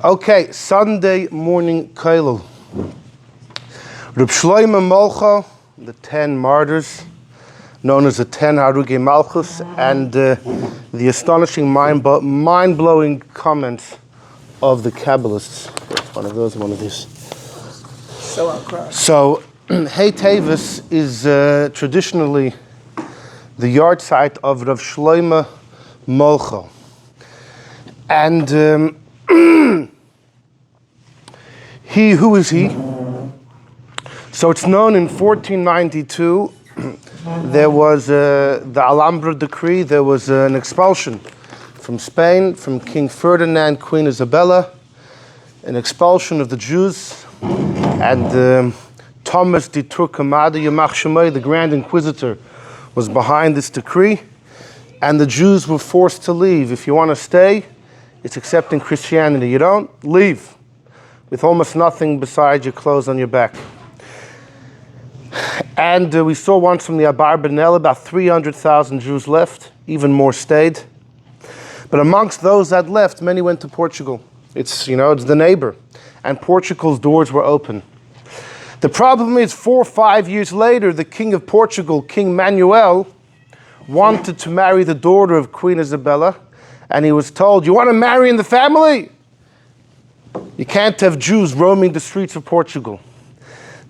Okay, Sunday morning Kailul. R Shlomo Molcho, the 10 Martyrs, known as the Ten Harugai Malchus, and the astonishing, mind-blowing comments of the Kabbalists. One of those, one of these. So outcrossed. So, Hey Tavis is traditionally the yard site of R Shlomo Molcho. And who is he? So it's known in 1492, there was the Alhambra decree, there was an expulsion from Spain, from King Ferdinand, Queen Isabella, an expulsion of the Jews, and Thomas de Turcomada Yamach Shemai, the Grand Inquisitor, was behind this decree, and the Jews were forced to leave. If you want to stay, it's accepting Christianity. You don't, leave, with almost nothing besides your clothes on your back. And we saw once from the Abar Benel, about 300,000 Jews left, even more stayed. But amongst those that left, many went to Portugal. It's the neighbor. And Portugal's doors were open. The problem is 4 or 5 years later, the king of Portugal, King Manuel, wanted to marry the daughter of Queen Isabella. And he was told, you want to marry in the family? You can't have Jews roaming the streets of Portugal.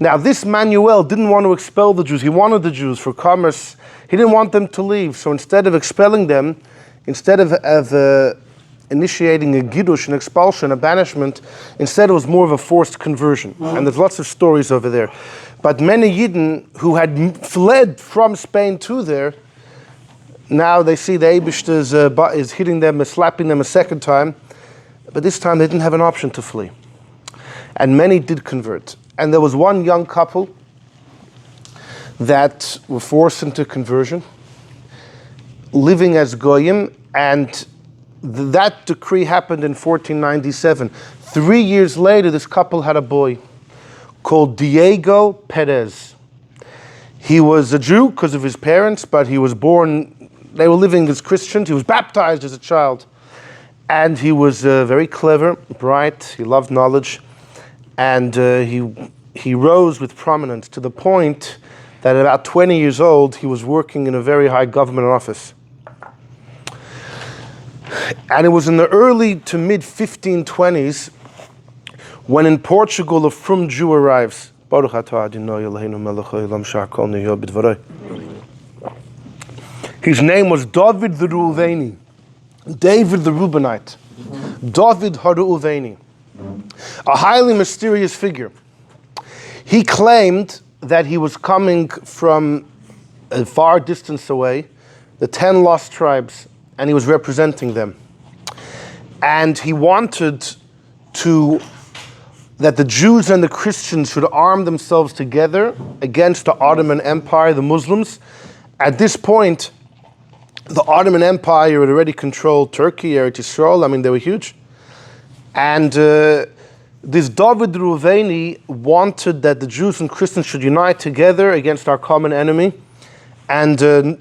Now, this Manuel didn't want to expel the Jews. He wanted the Jews for commerce. He didn't want them to leave. So instead of expelling them, instead of initiating a giddush, an expulsion, a banishment, instead it was more of a forced conversion. And there's lots of stories over there. But many Yidden who had fled from Spain to there, now they see the Eibishter is hitting them, slapping them a second time. But this time they didn't have an option to flee. And many did convert. And there was one young couple that were forced into conversion, living as Goyim, and that decree happened in 1497. 3 years later, this couple had a boy called Diego Perez. He was a Jew because of his parents, but he was born, they were living as Christians. He was baptized as a child. And he was very clever, bright, he loved knowledge, and he rose with prominence to the point that at about 20 years old, he was working in a very high government office. And it was in the early to mid 1520s when in Portugal a frum Jew arrives. His name was David the Reuveni, David the Reubenite, David HaReuveni, a highly mysterious figure. He claimed that he was coming from a far distance away, the 10 lost tribes, and he was representing them. And he wanted that the Jews and the Christians should arm themselves together against the Ottoman Empire, the Muslims. At this point, the Ottoman Empire had already controlled Turkey, Eretz Yisrael. I mean, they were huge. And this David Reuveni wanted that the Jews and Christians should unite together against our common enemy and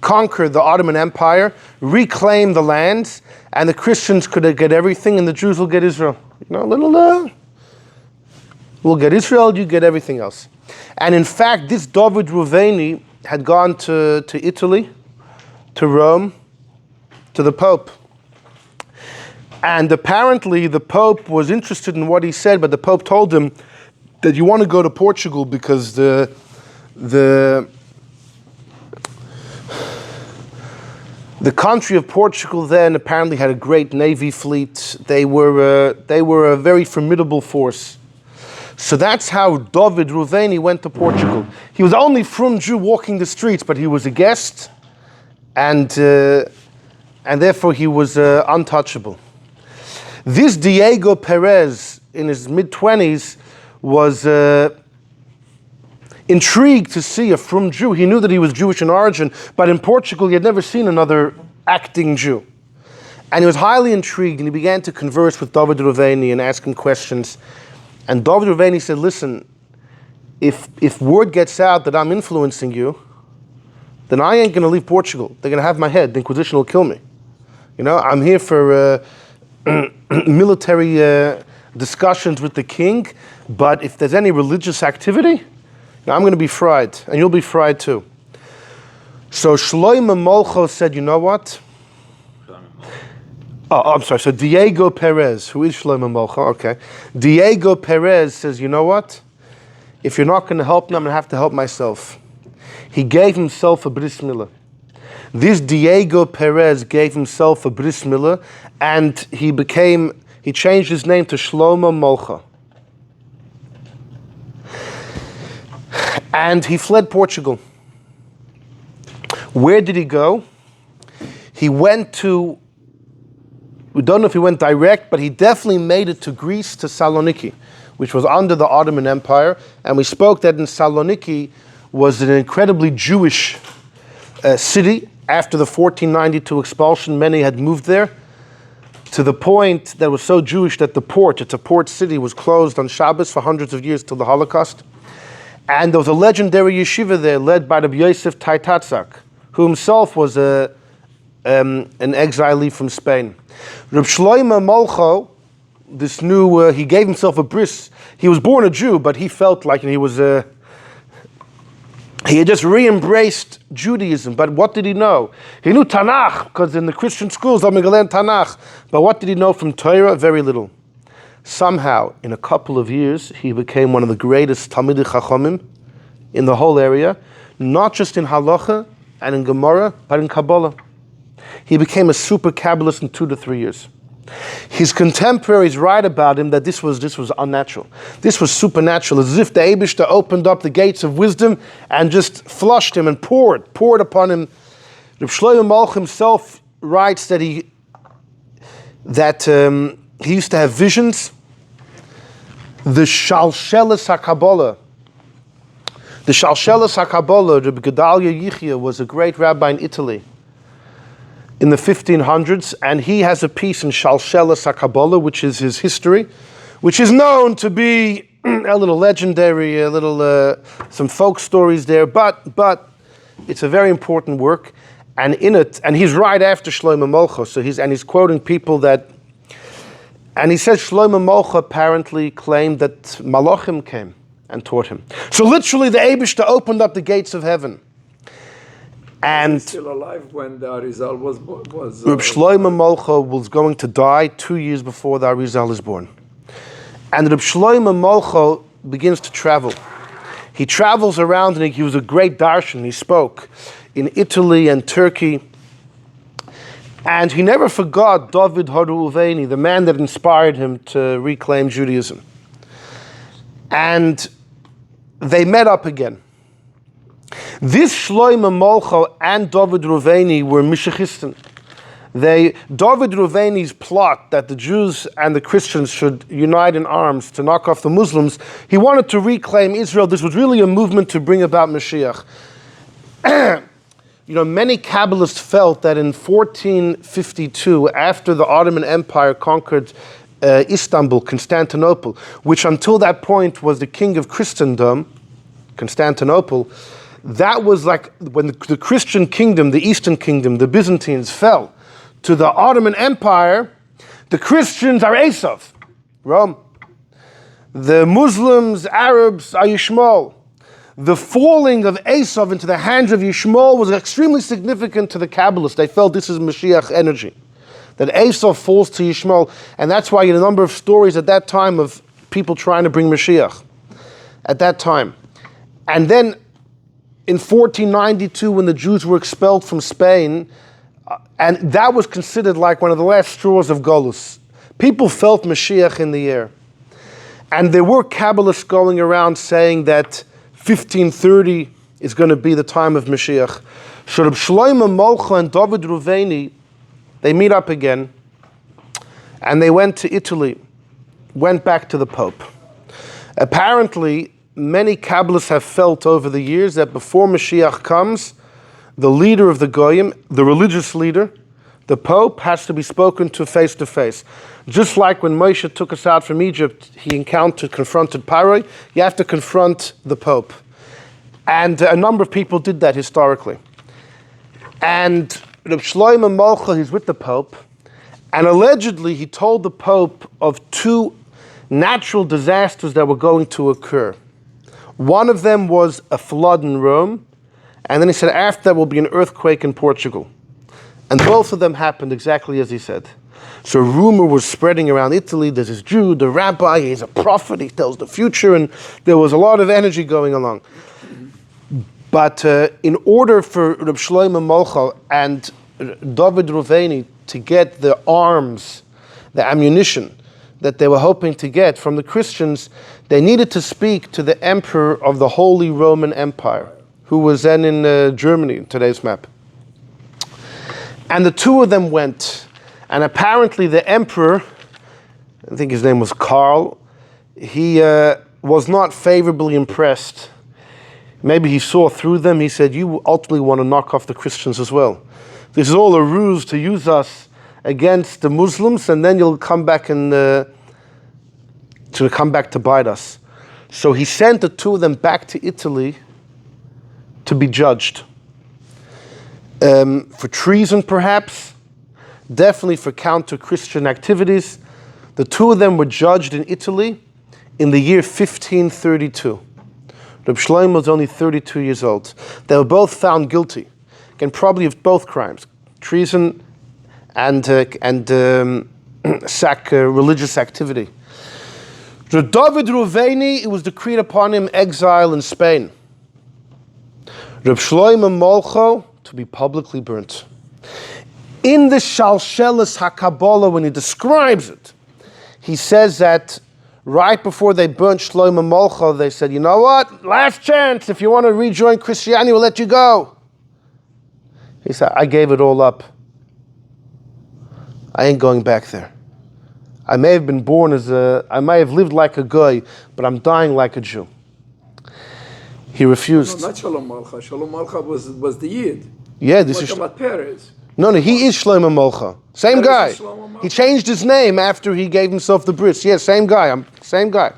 conquer the Ottoman Empire, reclaim the lands, and the Christians could get everything and the Jews will get Israel. We'll get Israel, you get everything else. And in fact, this David Reuveni had gone to Italy, to Rome, to the Pope. And apparently the Pope was interested in what he said, but the Pope told him that you want to go to Portugal because the country of Portugal then apparently had a great navy fleet. They were a very formidable force. So that's how David Reuveni went to Portugal. He was only from Jew walking the streets, but he was a guest, and therefore he was untouchable. This Diego Perez, in his mid-20s, was intrigued to see a frum Jew. He knew that he was Jewish in origin, but in Portugal he had never seen another acting Jew. And he was highly intrigued, and he began to converse with David Reuveni and ask him questions. And David Reuveni said, listen, if word gets out that I'm influencing you, then I ain't going to leave Portugal. They're going to have my head. The Inquisition will kill me. I'm here for military discussions with the king, but if there's any religious activity, I'm going to be fried, and you'll be fried too. So Shlomo Molcho said, you know what? Oh, I'm sorry. So Diego Perez, who is Shlomo Molcho, okay. Diego Perez says, you know what? If you're not going to help me, I'm going to have to help myself. He gave himself a bris milah. This Diego Perez gave himself a bris milah, and he changed his name to Shlomo Molcho. And he fled Portugal. Where did he go? He went to, we don't know if he went direct, but he definitely made it to Greece, to Saloniki, which was under the Ottoman Empire. And we spoke that in Saloniki was an incredibly Jewish city. After the 1492 expulsion, many had moved there, to the point that it was so Jewish that it's a port city, was closed on Shabbos for hundreds of years till the Holocaust. And there was a legendary yeshiva there led by Rabbi Yosef Taitatsak, who himself was an exilee from Spain. Reb Shlomo Molcho, this new, he gave himself a bris. He was born a Jew, but he felt like he had just re-embraced Judaism. But what did he know? He knew Tanakh, because in the Christian schools, Amigalan Tanakh. But what did he know from Torah? Very little. Somehow, in a couple of years, he became one of the greatest Talmidei Chachamim in the whole area, not just in Halacha and in Gemara, but in Kabbalah. He became a super Kabbalist in 2 to 3 years. His contemporaries write about him that this was unnatural. This was supernatural, as if the Eibishter opened up the gates of wisdom and just flushed him and poured upon him. Reb Shlomo Molcho himself writes that he used to have visions. The Shalshelis HaKabbalah. The Shalshelis HaKabbalah, Rabbi Gedalia Yichya, was a great rabbi in Italy in the 1500s, and he has a piece in Shalshelis HaKabbalah, which is his history, which is known to be a little legendary, some folk stories there, but it's a very important work, and in it, and he's right after Shlomo Molcho, so he's quoting people that. And he says Shlomo Molcho apparently claimed that Malachim came and taught him. So literally the Eibishter opened up the gates of heaven. And He's still alive when the Arizal was Reb Shlomo Molcho was going to die 2 years before the Arizal is born. And Reb Shlomo Molcho begins to travel. He travels around, and he was a great darshan. He spoke in Italy and Turkey. And he never forgot David Haruveni, the man that inspired him to reclaim Judaism. And they met up again. This Shlomo Molcho and David Ruveni were Mishachistim. David Ruveni's plot that the Jews and the Christians should unite in arms to knock off the Muslims, he wanted to reclaim Israel. This was really a movement to bring about Mashiach. Many Kabbalists felt that in 1452, after the Ottoman Empire conquered Istanbul, Constantinople, which until that point was the king of Christendom, Constantinople, that was like when the Christian kingdom, the Eastern kingdom, the Byzantines fell to the Ottoman Empire. The Christians are Esav, Rome. The Muslims, Arabs are Yishmael. The falling of Esav into the hands of Yishmael was extremely significant to the Kabbalists. They felt this is Mashiach energy, that Esav falls to Yishmael, and that's why you had a number of stories at that time of people trying to bring Mashiach at that time. And then in 1492, when the Jews were expelled from Spain, and that was considered like one of the last straws of Golus, people felt Mashiach in the air. And there were Kabbalists going around saying that 1530 is going to be the time of Mashiach. So Reb Shlomo Molcho and David Ruveni, they meet up again, and they went to Italy, went back to the Pope. Apparently, many Kabbalists have felt over the years that before Mashiach comes, the leader of the Goyim, the religious leader, the Pope, has to be spoken to face to face. Just like when Moshe took us out from Egypt, he confronted Paro, you have to confront the Pope. And a number of people did that historically. And Reb Shlomo Molcho, he's with the Pope, And allegedly, he told the Pope of 2 natural disasters that were going to occur. One of them was a flood in Rome, and then he said after that will be an earthquake in Portugal. And both of them happened exactly as he said. So rumor was spreading around Italy, there's this Jew, the rabbi, he's a prophet, he tells the future, and there was a lot of energy going along. But in order for R Shlomo Molcho and David Reuveni to get the arms, the ammunition that they were hoping to get from the Christians, they needed to speak to the emperor of the Holy Roman Empire, who was then in Germany, today's map. And the 2 of them went, and apparently the emperor, I think his name was Karl, he was not favorably impressed. Maybe he saw through them. He said, you ultimately want to knock off the Christians as well. This is all a ruse to use us against the Muslims, and then you'll come back and to come back to bite us. So he sent the 2 of them back to Italy to be judged. For treason, perhaps. Definitely for counter-Christian activities. The 2 of them were judged in Italy in the year 1532. Reb Shlomo was only 32 years old. They were both found guilty, and probably of both crimes, treason and religious activity. David Reuveni, it was decreed upon him exile in Spain. Reb Shlomo Molcho to be publicly burnt. In the Shalshelis HaKabbalah, when he describes it, he says that right before they burnt Shlomo Molcho, they said, you know what? Last chance. If you want to rejoin Christianity, we'll let you go. He said, I gave it all up. I ain't going back there. I may have been born I may have lived like a goy, but I'm dying like a Jew. He refused. No, not Shalom Malcha. Shalom Malcha was the Yid. Yeah, this is... What about Perez? No, he is Shlomo Molcho. Same guy. Shlomo Molcho. He changed his name after he gave himself the bris. Yeah, same guy. Same guy.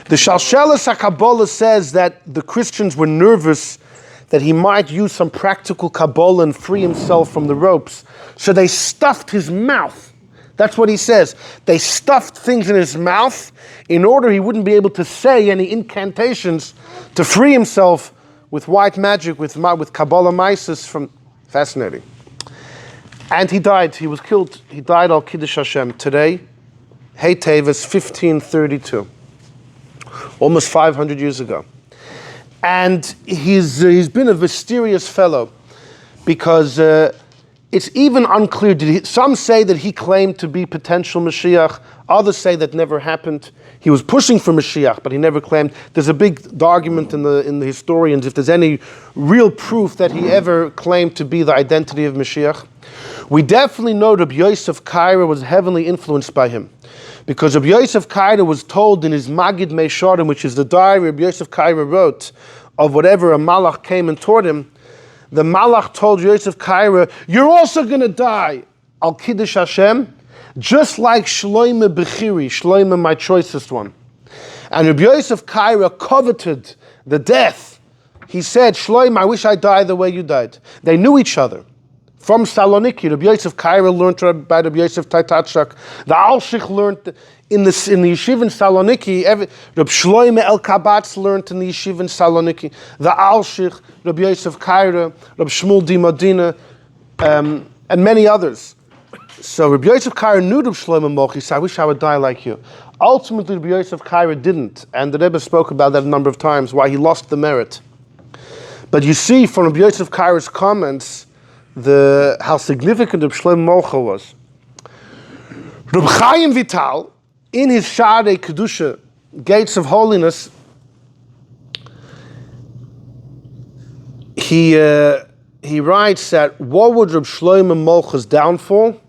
The Shalshelis HaKabbalah says that the Christians were nervous that he might use some practical Kabbalah and free himself from the ropes. So they stuffed his mouth. That's what he says. They stuffed things in his mouth in order he wouldn't be able to say any incantations to free himself with white magic, with Kabbalah Mises from... Fascinating. And he died. He was killed. He died al Kiddush Hashem today, Hey Tevis, 1532. Almost 500 years ago. And he's been a mysterious fellow because it's even unclear. Some say that he claimed to be potential Mashiach. Others say that never happened. He was pushing for Mashiach, but he never claimed. There's a big argument in the historians if there's any real proof that he ever claimed to be the identity of Mashiach. We definitely know Rabbi Yosef Kaira was heavily influenced by him, because Rabbi Yosef Kaira was told in his Magid Meisharim, which is the diary Rabbi Yosef Kaira wrote of whatever a malach came and taught him. The malach told Yosef Kaira, you're also going to die al Kiddush Hashem, just like Shloime Bechiri, Shloime, my choicest one. And Rabbi Yosef Kaira coveted the death. He said, Shloime, I wish I died the way you died. They knew each other. From Saloniki, Rabbi Yosef Kaira learned by Rabbi Yosef Taitatchak. The Alshich learned in the yeshiva in Saloniki. Rabbi Shloime El Kabatz learned in the yeshiva in Saloniki. The Alshich, Rabbi Yosef Kaira, Rabbi Shmuel Di Medina, and many others. So Rabbi Yosef Kaira knew Rabbi Shlomo Molcho. He said, I wish I would die like you. Ultimately, Rabbi Yosef Kaira didn't. And the Rebbe spoke about that a number of times, why he lost the merit. But you see from Rabbi Yosef Kaira's comments, how significant Reb Shlomo Molcho was. Reb Chaim Vital, in his Sha'arei Kedusha, Gates of Holiness, he writes that what was Reb Shlomo Molcho's downfall?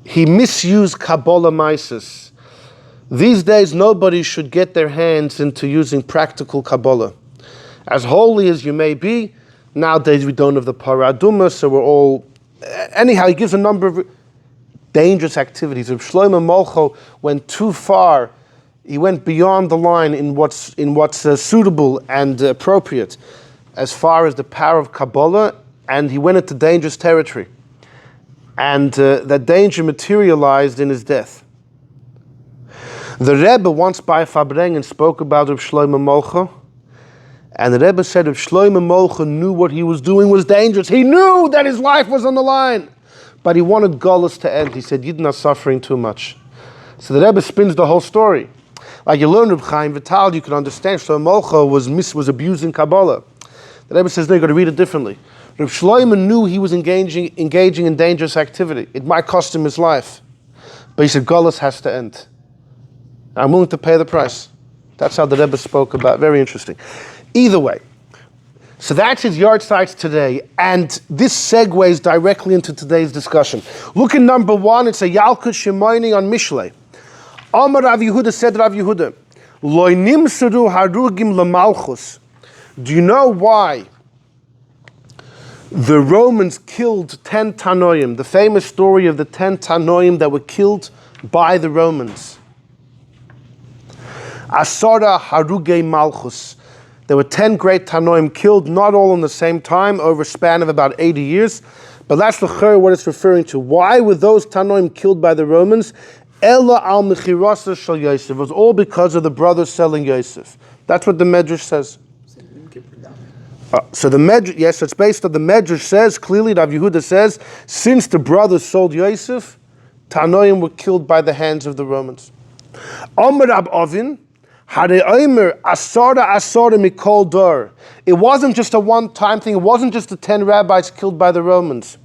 He misused Kabbalah Mises. These days, nobody should get their hands into using practical Kabbalah. As holy as you may be, nowadays we don't have the paraduma, so we're all... Anyhow, he gives a number of dangerous activities. Reb Shlomo Molcho went too far. He went beyond the line in what's suitable and appropriate as far as the power of Kabbalah, and he went into dangerous territory. And that danger materialized in his death. The Rebbe once by Fabrengen spoke about R Shlomo Molcho, and the Rebbe said R Shlomo Molcho knew what he was doing was dangerous. He knew that his life was on the line, but he wanted Golus to end. He said, Yidden are suffering too much. So the Rebbe spins the whole story. Like you learn Reb Chaim Vital, you can understand Shlomo Molcho was abusing Kabbalah. The Rebbe says, no, you've got to read it differently. Reb Shlomo knew he was engaging in dangerous activity. It might cost him his life. But he said, Golus has to end. I'm willing to pay the price. That's how the Rebbe spoke about. Very interesting. Either way, so that's his yardsticks today, and this segues directly into today's discussion. Look at number 1. It's a Yalkut Shemaini on Mishlei. Amar Rav Yehuda said Rav Yehuda, Lo nimseru harugim lemalchus. Do you know why the Romans killed 10 Tanoim? The famous story of the 10 Tanoim that were killed by the Romans. Asara Harugai Malchus. There were 10 great Tanoim killed, not all in the same time, over a span of about 80 years. But that's what it's referring to. Why were those Tanoim killed by the Romans? Ella al mechirasa shel Yosef. It was all because of the brothers selling Yosef. That's what the Medrash says. So the Medrash, yes, it's based on the Medrash says, clearly Rav Yehuda says, since the brothers sold Yosef, Tanoim were killed by the hands of the Romans. Amar Rab Ovin, it wasn't just a one-time thing. It wasn't just the 10 rabbis killed by the Romans.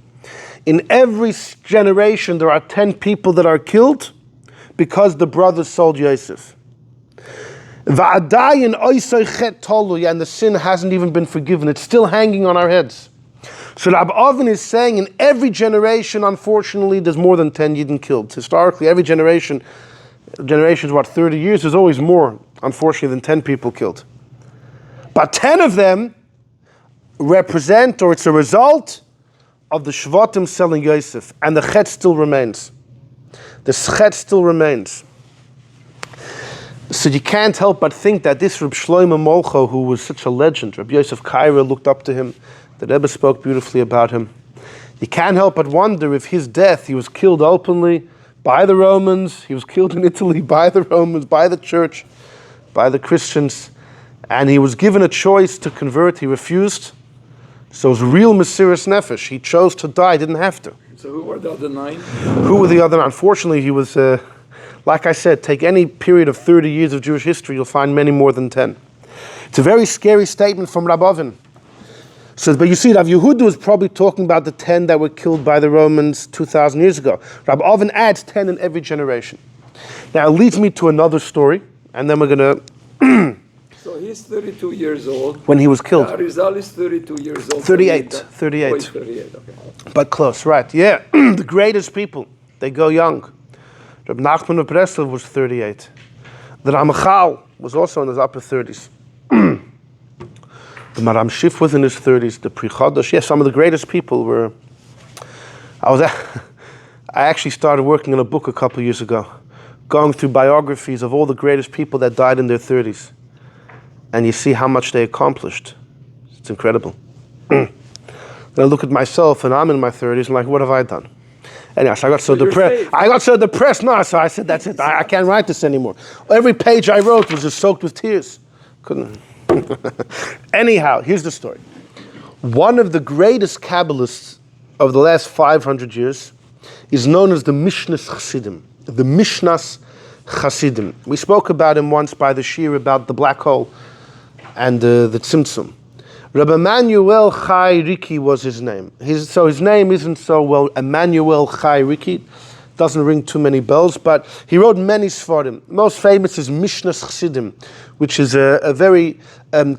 In every generation, there are 10 people that are killed because the brothers sold Yosef. And the sin hasn't even been forgiven. It's still hanging on our heads. So Rab Ovin is saying in every generation, unfortunately, there's more than 10 Yidden killed. Historically, every generation is what, 30 years? There's always more, unfortunately, than 10 people killed. But 10 of them represent, or it's a result, of the Shvatim selling Yosef. And the chet still remains. The chet still remains. So you can't help but think that this Reb Shlomo Molcho, who was such a legend, Reb Yosef Kaira looked up to him, the Rebbe spoke beautifully about him. You can't help but wonder if his death, he was killed openly by the Romans, he was killed in Italy by the Romans, by the church, by the Christians, and he was given a choice to convert, he refused. So it was real Mesiras Nefesh. He chose to die, didn't have to. So who were the other 9? Who were the other 9? Unfortunately, he was, like I said, take any period of 30 years of Jewish history, you'll find many more than 10. It's a very scary statement from Rab Ovin. So, but you see, Rav Yehuda was probably talking about the 10 that were killed by the Romans 2,000 years ago. Rab Ovin adds 10 in every generation. Now, it leads me to another story, and then we're going to... So he's 32 years old. When he was killed. Arizal is 32 years old. 38. Oh, 38. he's 38, okay. But close, right. Yeah, the greatest people, they go young. Reb Nachman of Breslov was 38. The Ramachal was also in his upper 30s. The Maram Shif was in his 30s. The Pri Chodosh, yes, some of the greatest people were... I actually started working on a book a couple of years ago, going through biographies of all the greatest people that died in their 30s. And you see how much they accomplished. It's incredible. Then I look at myself, and I'm in my 30s, and like, what have I done? Anyway, so I got so depressed. No, so I said, that's it. I can't write this anymore. Every page I wrote was just soaked with tears. Couldn't. Anyhow, here's the story. One of the greatest Kabbalists of the last 500 years is known as the Mishnas Chassidim. The Mishnas Chassidim. We spoke about him once by the shir about the black hole and the Tzimtzum. Rabbi Emmanuel Chai Riki was his name. His name isn't so well, Emmanuel Chai Riki. Doesn't ring too many bells, but he wrote many Sfarim. Most famous is Mishnas Chassidim, which is a very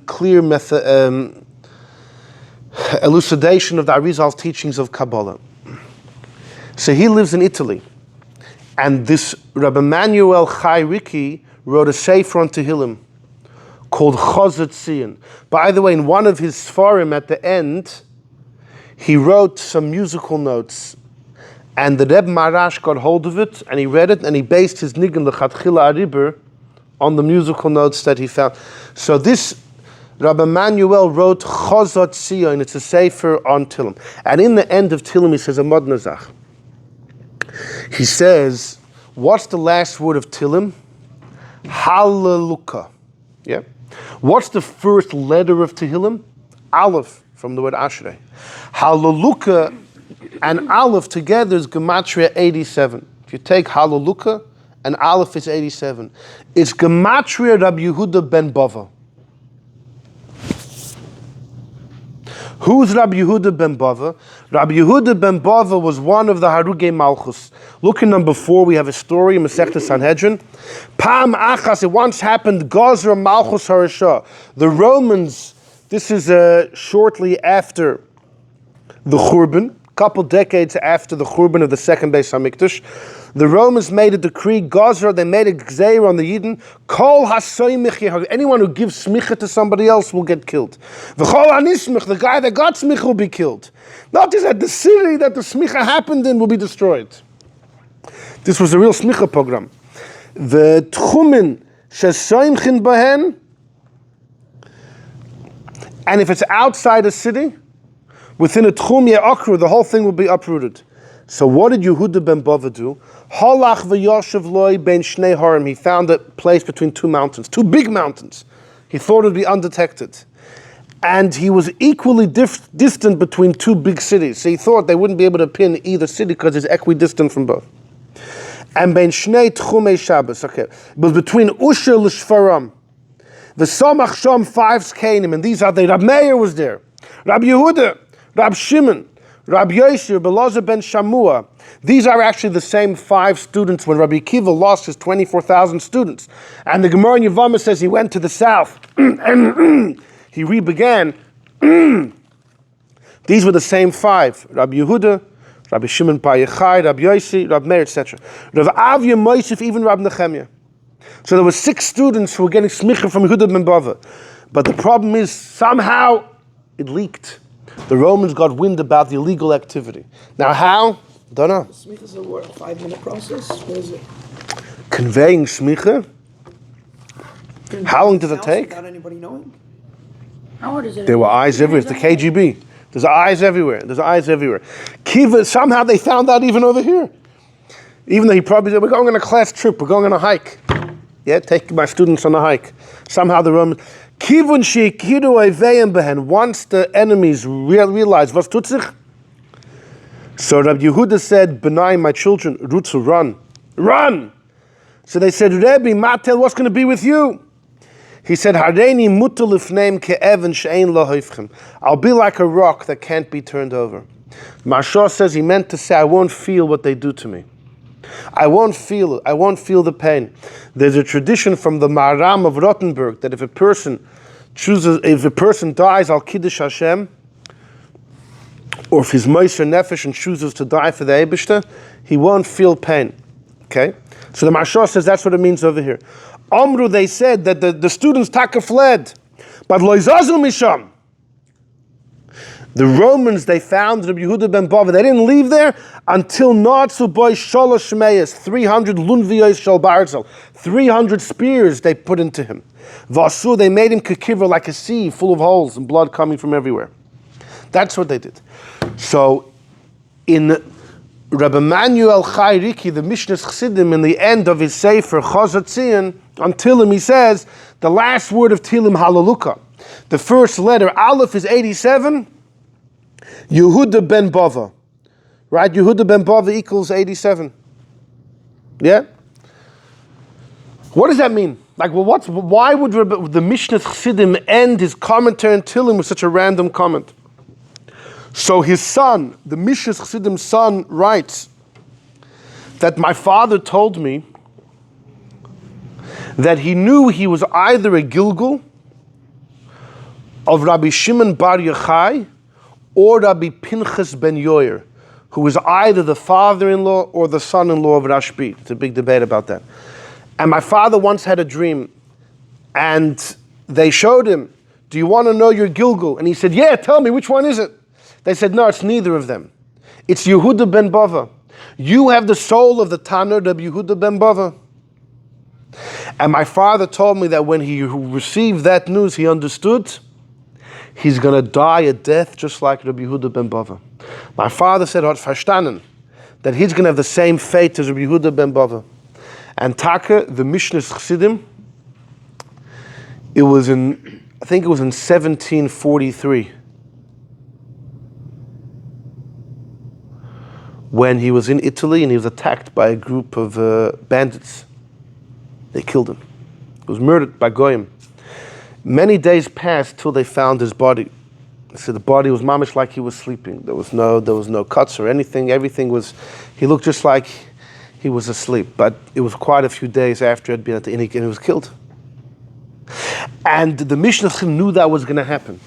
clear method, elucidation of the Arizal's teachings of Kabbalah. So he lives in Italy. And this Rabbi Emmanuel Chai Riki wrote a sefer on Tehillim called Chazot Tzion. By the way, in one of his Sfarim at the end, he wrote some musical notes. And the Reb Marash got hold of it, and he read it, and he based his Nigun L'Chatchila Ariber on the musical notes that he found. So this Rabbi Emmanuel wrote Chazot Tzion. It's a sefer on Tehillim. And in the end of Tehillim, he says a Mod Nazach. He says, what's the last word of Tehillim? Hallelujah. Yeah. What's the first letter of Tehillim? Aleph, from the word Ashrei. Hallelujah and Aleph together is Gematria 87. If you take Hallelujah and Aleph is 87. It's Gematria Rabbi Yehuda ben Bava. Who's Rabbi Yehuda ben Bava? Rabbi Yehuda ben Bava was one of the Harugai Malchus. Look in number 4, we have a story in Masechta Sanhedrin. Pam Achas, it once happened, Gazra Malchus Harasha. The Romans, this is shortly after the Churban, a couple decades after the Churban of the second Beis HaMikdash. The Romans made a decree, Gazra, they made a gzeir on the Yidden, Kol hasoymich, anyone who gives smicha to somebody else will get killed. V'chol hanismich, the guy that got smicha will be killed. Notice that the city that the smicha happened in will be destroyed. This was a real smicha program. The tchumin shesoymchin bahen, and if it's outside a city, within a tchum ye'akru, the whole thing will be uprooted. So what did Yehuda ben Bava do? Halach v'yoshev loy ben shnei harim. He found a place between two mountains, two big mountains. He thought it would be undetected. And he was equally distant between two big cities. So he thought they wouldn't be able to pin either city because it's equidistant from both. And ben shnei tchumei Shabbos. Okay. It was between Usher l'Shfaram. The Samach Sham 5 Skanim, and these are the Rab Meir was there. Rab Yehuda, Rab Shimon, Rabbi Yosef, Belazar ben Shamua. These are actually the same 5 students when Rabbi Akiva lost his 24,000 students. And the Gemara in Yevamah says he went to the south and he re-began. These were the same 5. Rabbi Yehuda, Rabbi Shimon Bar Yochai, Rabbi Yosef, Rabbi Meir, etc. Rabbi Avia, Moshe, even Rabbi Nechemiah. So there were 6 students who were getting smicha from Yehuda ben Bava. But the problem is somehow it leaked. The Romans got wind about the illegal activity. Now how? Don't know. Smicha is a 5-minute process? What is it? Conveying smicha? How long did it take? Without anybody knowing? How hard is it? There were eyes everywhere. It's the KGB. There's eyes everywhere. There's eyes everywhere. Kiva, somehow they found out even over here. Even though he probably said, we're going on a class trip, we're going on a hike. Yeah, take my students on a hike. Somehow the Romans... Kivun shekiru aveim behen. Once the enemies realized, was tut sich? So Rabbi Yehuda said, Benai, my children, Rutzu, run. Run! So they said, Rebbe, Matel, what's going to be with you? He said, Hareini mutal ifneim ke'evan she'ein lo hoifchem. I'll be like a rock that can't be turned over. Marsha says he meant to say, I won't feel what they do to me. I won't feel it. I won't feel the pain. There's a tradition from the Maharam of Rottenburg that if a person dies al Kiddush Hashem, or if he's Mosher Nefesh and chooses to die for the Eibishter, he won't feel pain. Okay? So the Maharsha says that's what it means over here. Amru, they said that the students taka fled, but lo izazu misham. The Romans, they found Rabbi Yehuda ben Bava. They didn't leave there until Natsu boy Shalosh Shmeyas, 300 Lunviyos Shal Barzel, 300 spears they put into him. Vasu, they made him kekiver like a sea full of holes and blood coming from everywhere. That's what they did. So, in Rabbi Emanuel Chai Riki, the Mishnas Chassidim, in the end of his Sefer Chazat Tzion, on Tehillim, he says, the last word of Tehillim, Hallelujah. The first letter, Aleph, is 87. Yehuda ben Bava, right? Yehuda ben Bava equals 87. Yeah? What does that mean? Like, well, why would the Mishnas Chassidim end his commentary on Tehillim with such a random comment? So his son, the Mishnas Chassidim's son, writes that my father told me that he knew he was either a Gilgul of Rabbi Shimon Bar Yochai or Rabbi Pinchas ben Yoyer, who was either the father-in-law or the son-in-law of Rashbi. It's a big debate about that. And my father once had a dream, and they showed him, do you want to know your Gilgul? And he said, yeah, tell me, which one is it? They said, no, it's neither of them. It's Yehuda ben Bava. You have the soul of the Tanner of Yehuda ben Bava. And my father told me that when he received that news, he understood he's going to die a death just like Rabbi Yehuda ben Bava. My father said, hat verstanden, that he's going to have the same fate as Rabbi Yehuda ben Bava. And Taka, the Mishnas Chassidim, I think it was in 1743, when he was in Italy and he was attacked by a group of bandits. They killed him. He was murdered by Goyim. Many days passed till they found his body. So the body was mamish like he was sleeping. There was no cuts or anything. Everything was, he looked just like he was asleep. But it was quite a few days after he had been at the inn and he was killed. And the Mishnas knew that was going to happen.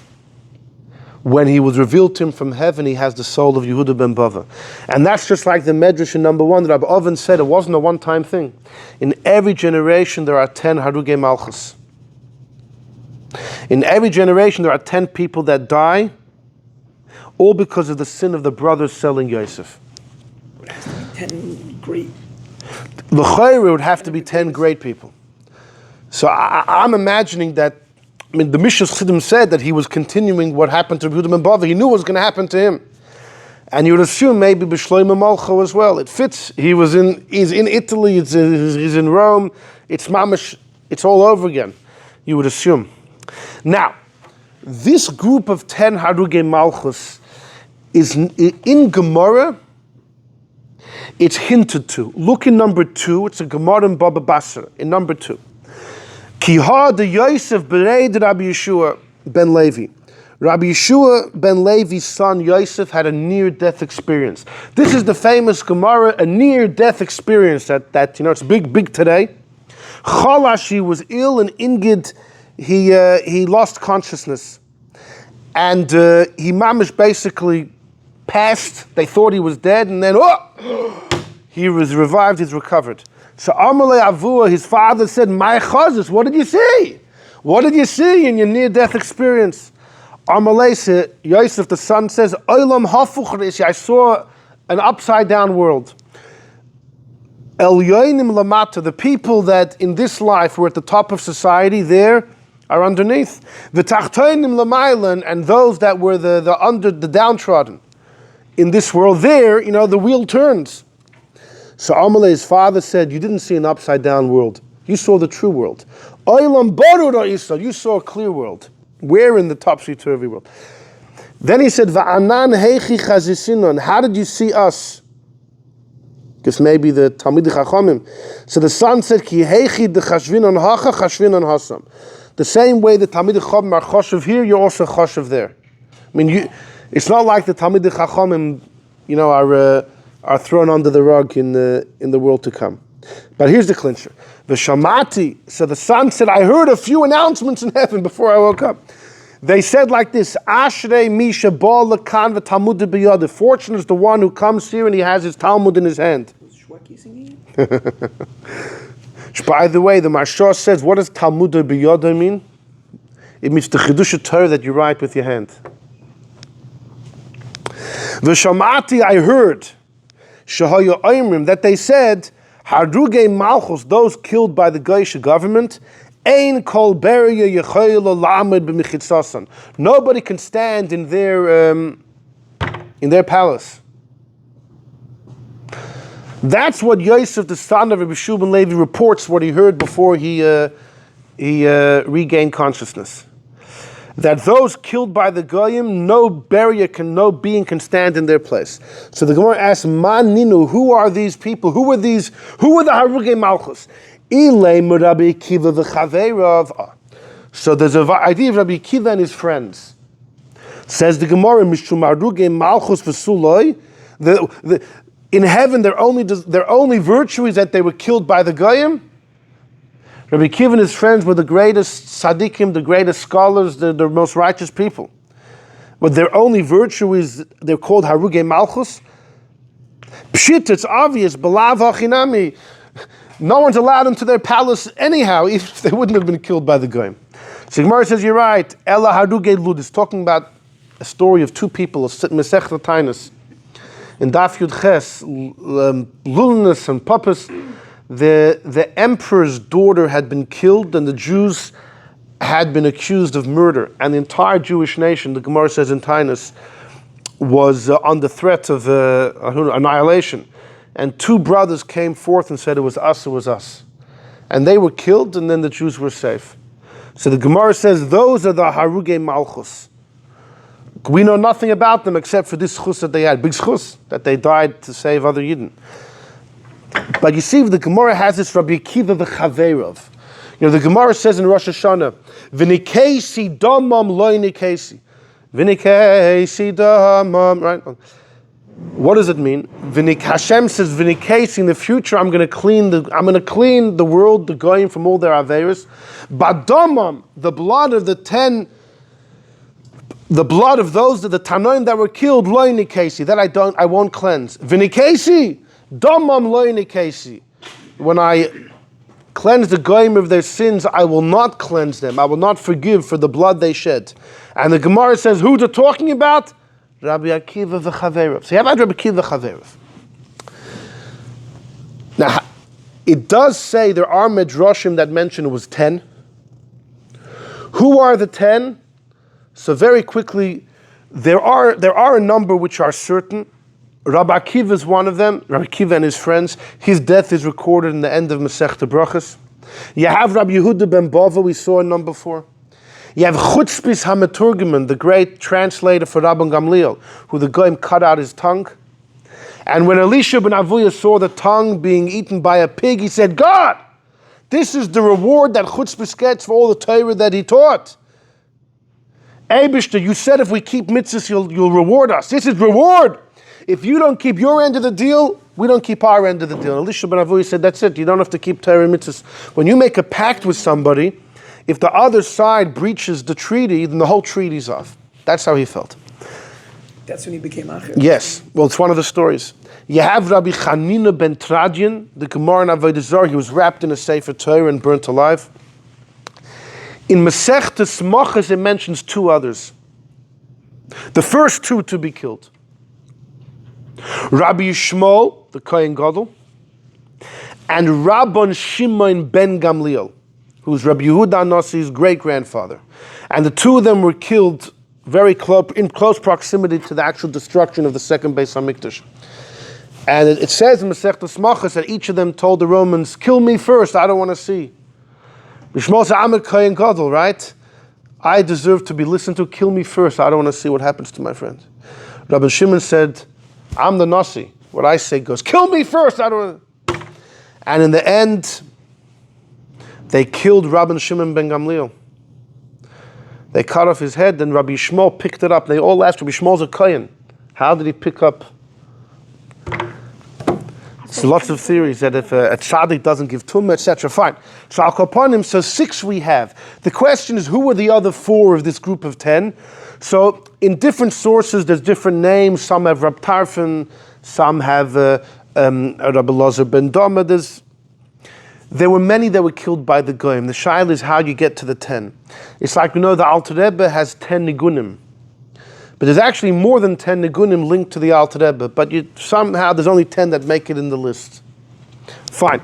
When he was revealed to him from heaven, he has the soul of Yehuda ben Bava. And that's just like the Medrash in number 1 that Rabbi Oven said, it wasn't a one-time thing. In every generation there are 10 Harugai Malchus. In every generation there are 10 people that die, all because of the sin of the brothers selling Yosef. 10 great. L'chayre would have to be 10 great people. So I'm imagining that, the Mishnas Chassidim said that he was continuing what happened to Yehuda ben Bava. He knew what was going to happen to him. And you would assume maybe R Shlomo Molcho as well. It fits. He's in Italy, he's in Rome, it's mamash, it's all over again, you would assume. Now, this group of 10 Harugai Malchus is in Gemara, it's hinted to. Look in number 2, it's a Gemara in Baba Basra, in number 2. Ki ha de Yosef bereid Rabbi Yeshua ben Levi. Rabbi Yeshua ben Levi's son Yosef had a near-death experience. This is the famous Gemara, a near-death experience that it's big today. Chalash, he was ill, and Ingid, he lost consciousness. And he mamish basically passed. They thought he was dead, and then he was revived, he's recovered. So Amalei Avua, his father said, "My chazis, what did you see? What did you see in your near-death experience?" Amalei said, Yosef, the son, says, "Olam hafuch, I saw an upside-down world. El yoinim lamata, the people that in this life were at the top of society, there are underneath. V'tachtoinim lamaylan, and those that were the downtrodden in this world, there, the wheel turns." So Amalei's father said, "You didn't see an upside-down world. You saw the true world. Olam barura Yisrael, you saw a clear world. We're in the topsy-turvy world." Then he said, "Va'anan heichi chazisinon, how did you see us?" Because maybe the Talmidei Chachamim. So the son said, "Ki heichi de chashvinon hacha, chashvinon hasam." The same way the Talmidei Chachamim are choshev here, you're also choshev there. It's not like the Talmidei Chachamim, are thrown under the rug in the world to come. But here's the clincher. V'shamati, so the son said, "I heard a few announcements in heaven before I woke up. They said like this, Ashrei Misha Bal Lakan v'Talmud b'yad. Fortunate is the one who comes here and he has his Talmud in his hand." Was Shweki singing it? By the way, the Marsha says, what does Talmud b'yad mean? It means the Chiddush Torah that you write with your hand. V'shamati, I heard, Shahaya Oimrim, that they said, Harugai Malchus, those killed by the Goyish government, Ein kol beria yechayel lamed b'michitzasan. Nobody can stand in their palace. That's what Yosef, the son of Rabbi Shua ben Levi, reports what he heard before he regained consciousness. That those killed by the Goyim, no being can stand in their place. So the Gemara asks, Man ninu, who are these people? Who were the Harugai Malchus? Rabbi Akiva v'chaveirav. So there's an idea of Rabbi Akiva and his friends. Says the Gemara, Mishum Harugai Malchus v'suloi. In heaven, their only virtue is that they were killed by the Goyim. Rabbi Akiva and his friends were the greatest tzaddikim, the greatest scholars, the most righteous people. But their only virtue is they're called Harugai Malchus. Pshit, it's obvious. Belav hachinami. No one's allowed into their palace anyhow, even if they wouldn't have been killed by the Goyim. So Gemara says, you're right. Ella Harugai Lud is talking about a story of two people, Mesech Tainus. In Daf Yud Ches, Lulnus and Papas, the emperor's daughter had been killed and the Jews had been accused of murder. And the entire Jewish nation, the Gemara says in Tainus, was on the threat of annihilation. and 2 brothers came forth and said it was us. And they were killed, and then the Jews were safe. So the Gemara says, those are the Harugai Malchus. We know nothing about them except for this chus that they had, big chus, that they died to save other Yidden. But you see, the Gemara has this Rabbi Akiva v'chaveirov. You know, the Gemara says in Rosh Hashanah, v'nikesi damam loy nikesi. V'nikesi damam, right? What does it mean? Hashem says, v'nikesi, in the future I'm going to clean the world, the goyim, from all their averos. But damam, the blood of the Tanoim that were killed, loy nikesi, that I won't cleanse. V'nikesi damam loy nikesi. When I cleanse the goyim of their sins, I will not cleanse them. I will not forgive for the blood they shed. And the Gemara says, who they're talking about? Rabbi Akiva v'chaveirov. So you have Rabbi Akiva v'chaveirov. Now, it does say there are medrashim that mention it was 10. Who are the 10? So very quickly, there are a number which are certain. Rabbi Akiva is one of them. Rabbi Akiva and his friends. His death is recorded in the end of Masechta Brachas. You have Rabbi Yehuda ben Bava, we saw in number 4. You have Chutzpis HaMeturgeman, the great translator for Rabban Gamliel, who the Goyim cut out his tongue. And when Elisha ben Avuya saw the tongue being eaten by a pig, he said, God, this is the reward that Chutzpis gets for all the Torah that he taught. Eibishter, you said if we keep mitzvahs, you'll reward us. This is reward. If you don't keep your end of the deal, we don't keep our end of the deal. Elisha ben Avuya said, that's it. You don't have to keep Torah and mitzvahs. When you make a pact with somebody, if the other side breaches the treaty, then the whole treaty's off. That's how he felt. That's when he became Acher. Yes. Well, it's one of the stories. You have Rabbi Chanina ben Tradian, the Gemara in Avodah Zarah. He was wrapped in a Sefer Torah and burnt alive. In Masechtas Machas, it mentions 2 others. The first 2 to be killed. Rabbi Yishmael, the Kohen Gadol, and Rabban Shimon ben Gamliel, who's Rabbi Yehuda Nasi's great-grandfather. And the 2 of them were killed very in close proximity to the actual destruction of the second Beis HaMikdash. And it says in Masechtas Machas that each of them told the Romans, kill me first, I don't want to see. Yishmael said, I'm a Kohen Gadol, right? I deserve to be listened to, kill me first, I don't want to see what happens to my friend. Rabbi Shimon said, I'm the Nasi. What I say goes, kill me first, I don't want to. And in the end, they killed Rabban Shimon ben Gamliel. They cut off his head, and Rabbi Yishmael picked it up. They all asked, Rabbi Yishmael's a Kohen. How did he pick up? There's lots of theories that if a tzaddik doesn't give tumah, etc. Fine. So Al Kaponim, so 6 we have. The question is, who were the other 4 of this group of 10? So in different sources, there's different names. Some have Rab Tarfon, some have Rabbi Lazar ben Doma. There were many that were killed by the Goyim. The shaila is how you get to the 10. It's like, we know the Alter Rebbe has 10 nigunim. But there's actually more than 10 nigunim linked to the Alter Rebbe. But somehow there's only 10 that make it in the list. Fine.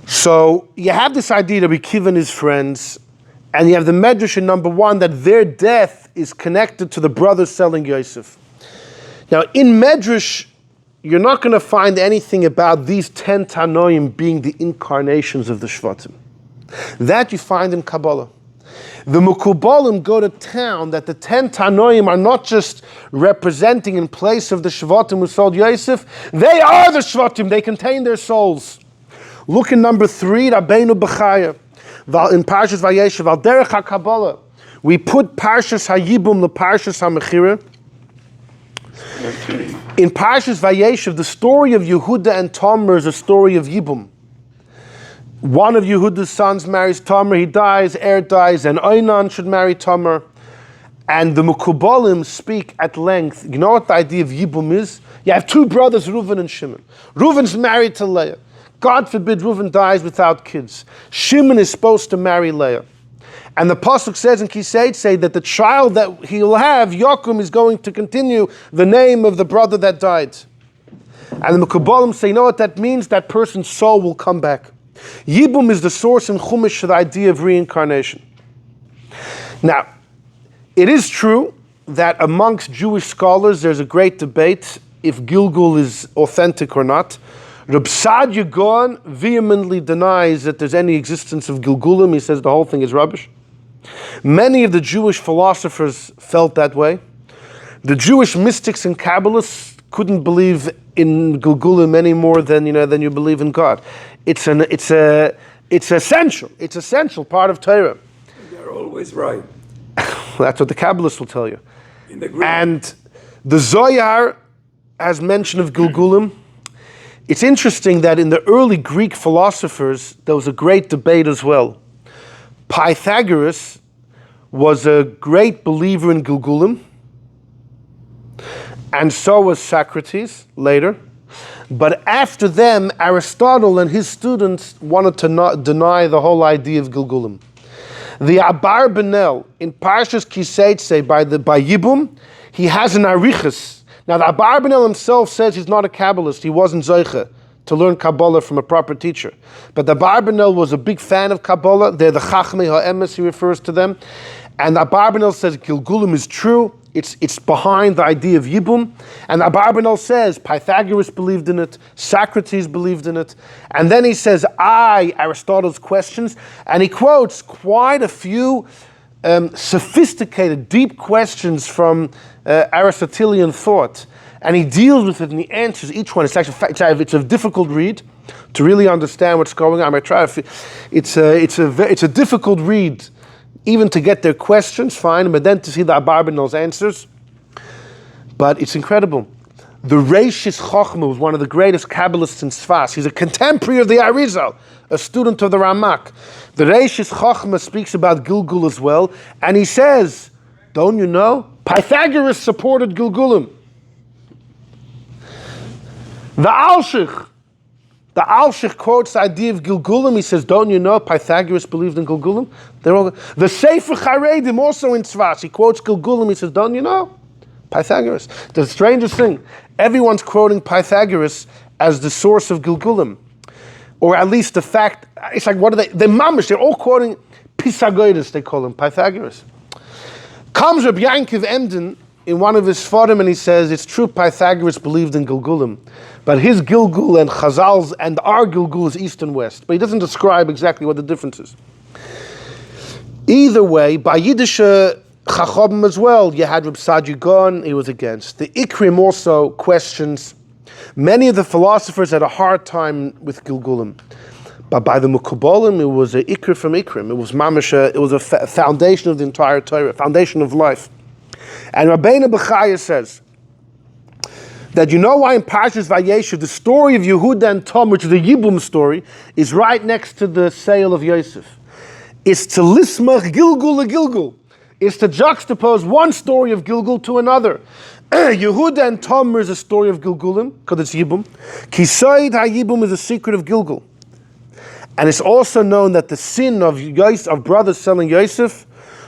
So you have this idea that Rabbi Akiva and his friends, and you have the Medrash in number 1 that their death is connected to the brothers selling Yosef. Now in Medrash, you're not going to find anything about these 10 Tanoim being the incarnations of the Shvatim. That you find in Kabbalah. The Mukubalim go to town that the 10 Tanoim are not just representing in place of the Shvatim who sold Yosef, they are the Shvatim, they contain their souls. Look in number 3, Rabbeinu Bechaya, in Parshas Vayeshev, Al Derech HaKabbalah. We put Parshas HaYibum to Parshas HaMechira. In Parshas Vayeshev, the story of Yehuda and Tamar is a story of Yibum. One of Yehuda's sons marries Tamar, he dies, dies, and Oinan should marry Tamar. And the Mukubalim speak at length. You know what the idea of Yibum is? You have 2 brothers, Reuven and Shimon. Reuven's married to Leah. God forbid Reuven dies without kids. Shimon is supposed to marry Leah. And the Pasuk says in Kisei say that the child that he'll have, Yakum, is going to continue the name of the brother that died. And the Mukubalim say, you know what that means? That person's soul will come back. Yibum is the source in Chumash for the idea of reincarnation. Now, it is true that amongst Jewish scholars there's a great debate if Gilgul is authentic or not. Reb Sadia Gaon vehemently denies that there's any existence of Gilgulim. He says the whole thing is rubbish. Many of the Jewish philosophers felt that way. The Jewish mystics and Kabbalists couldn't believe in Gilgulim any more than you believe in God. It's essential. It's essential part of Torah. They're always right. That's what the Kabbalists will tell you. In the Greek. And the Zohar has mention of Gilgulim. It's interesting that in the early Greek philosophers, there was a great debate as well. Pythagoras was a great believer in Gilgulim, and so was Socrates later. But after them, Aristotle and his students wanted to not deny the whole idea of Gilgulim. The Abarbanel in Parshas Kiseitse by Yibum, he has an arichas. Now the Abarbanel himself says he's not a Kabbalist. He wasn't Zoiche to learn Kabbalah from a proper teacher. But the Abarbanel was a big fan of Kabbalah. They're the Chachmei HaEmes, he refers to them. And the Abarbanel says Gilgulim is true. It's behind the idea of Yibum. And the Abarbanel says Pythagoras believed in it, Socrates believed in it. And then he says, Aristotle's questions. And he quotes quite a few sophisticated, deep questions from Aristotelian thought. And he deals with it and he answers each one. It's a difficult read to really understand what's going on. I try. It's a difficult read, even to get their questions, fine, but then to see the Abarbanel's answers. But it's incredible. The Reishis Chochmah was one of the greatest Kabbalists in Sfas. He's a contemporary of the Arizal, a student of the Ramak. The Reishis Chochmah speaks about Gilgul as well, and he says, don't you know? Pythagoras supported Gilgulim. The Alshich quotes the idea of Gilgulim. He says, don't you know Pythagoras believed in Gilgulim? The Sefer Charedim, also in Tzvas, he quotes Gilgulim. He says, don't you know Pythagoras? The strangest thing, everyone's quoting Pythagoras as the source of Gilgulim. Or at least the fact, it's like, what are they? They're mamish, they're all quoting Pisagoidus, they call him, Pythagoras. Comes Reb Yankov Emden in one of his Shvatim and he says, it's true Pythagoras believed in Gilgulim, but his Gilgul and Chazal's and our Gilgul is east and west. But he doesn't describe exactly what the difference is. Either way, by Yiddish Chacham as well, you had Reb Sadia Gaon, he was against. The Ikrim also questions. Many of the philosophers had a hard time with Gilgulim. But by the Mukabalim, it was an Ikr from Ikrim. It was Mamisha, it was a foundation of the entire Torah, foundation of life. And Rabbeinu Bechaya says that you know why in Parshas Vayeshev, the story of Yehuda and Tom, which is the Yibum story, is right next to the sale of Yosef. It's to lismach Gilgul Gilgul. It's to juxtapose one story of Gilgul to another. Yehuda and Tom is a story of Gilgulim, because it's Yibum. Kisoid HaYibum is a secret of Gilgul. And it's also known that the sin of brothers selling Yosef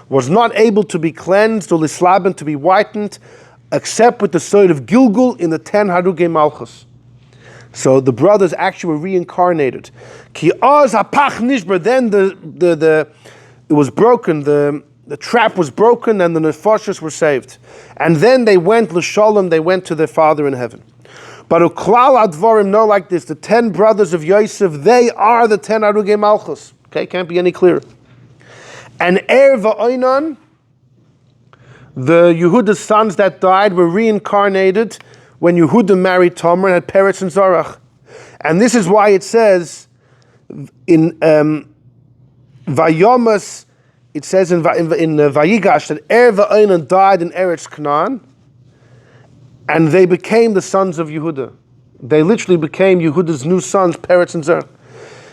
was not able to be cleansed or lislaben, to be whitened, except with the sword of Gilgul in the Ten Harugai Malchus. So the brothers actually were reincarnated. Ki oz hapach nishbar, then it was broken, the trap was broken and the nefashos were saved. And then they went l'shalom, they went to their Father in heaven. But uklal advarim know like this, the 10 brothers of Yosef, they are the 10 Harugai Malchus. Okay, can't be any clearer. And Er va'oinan, the Yehuda's sons that died were reincarnated when Yehuda married Tamar and had Peretz and Zarach. And this is why it says in Vayomas, it says in Vayigash that Er va'oinan died in Eretz Canaan, and they became the sons of Yehuda. They literally became Yehuda's new sons, Peretz and Zarach.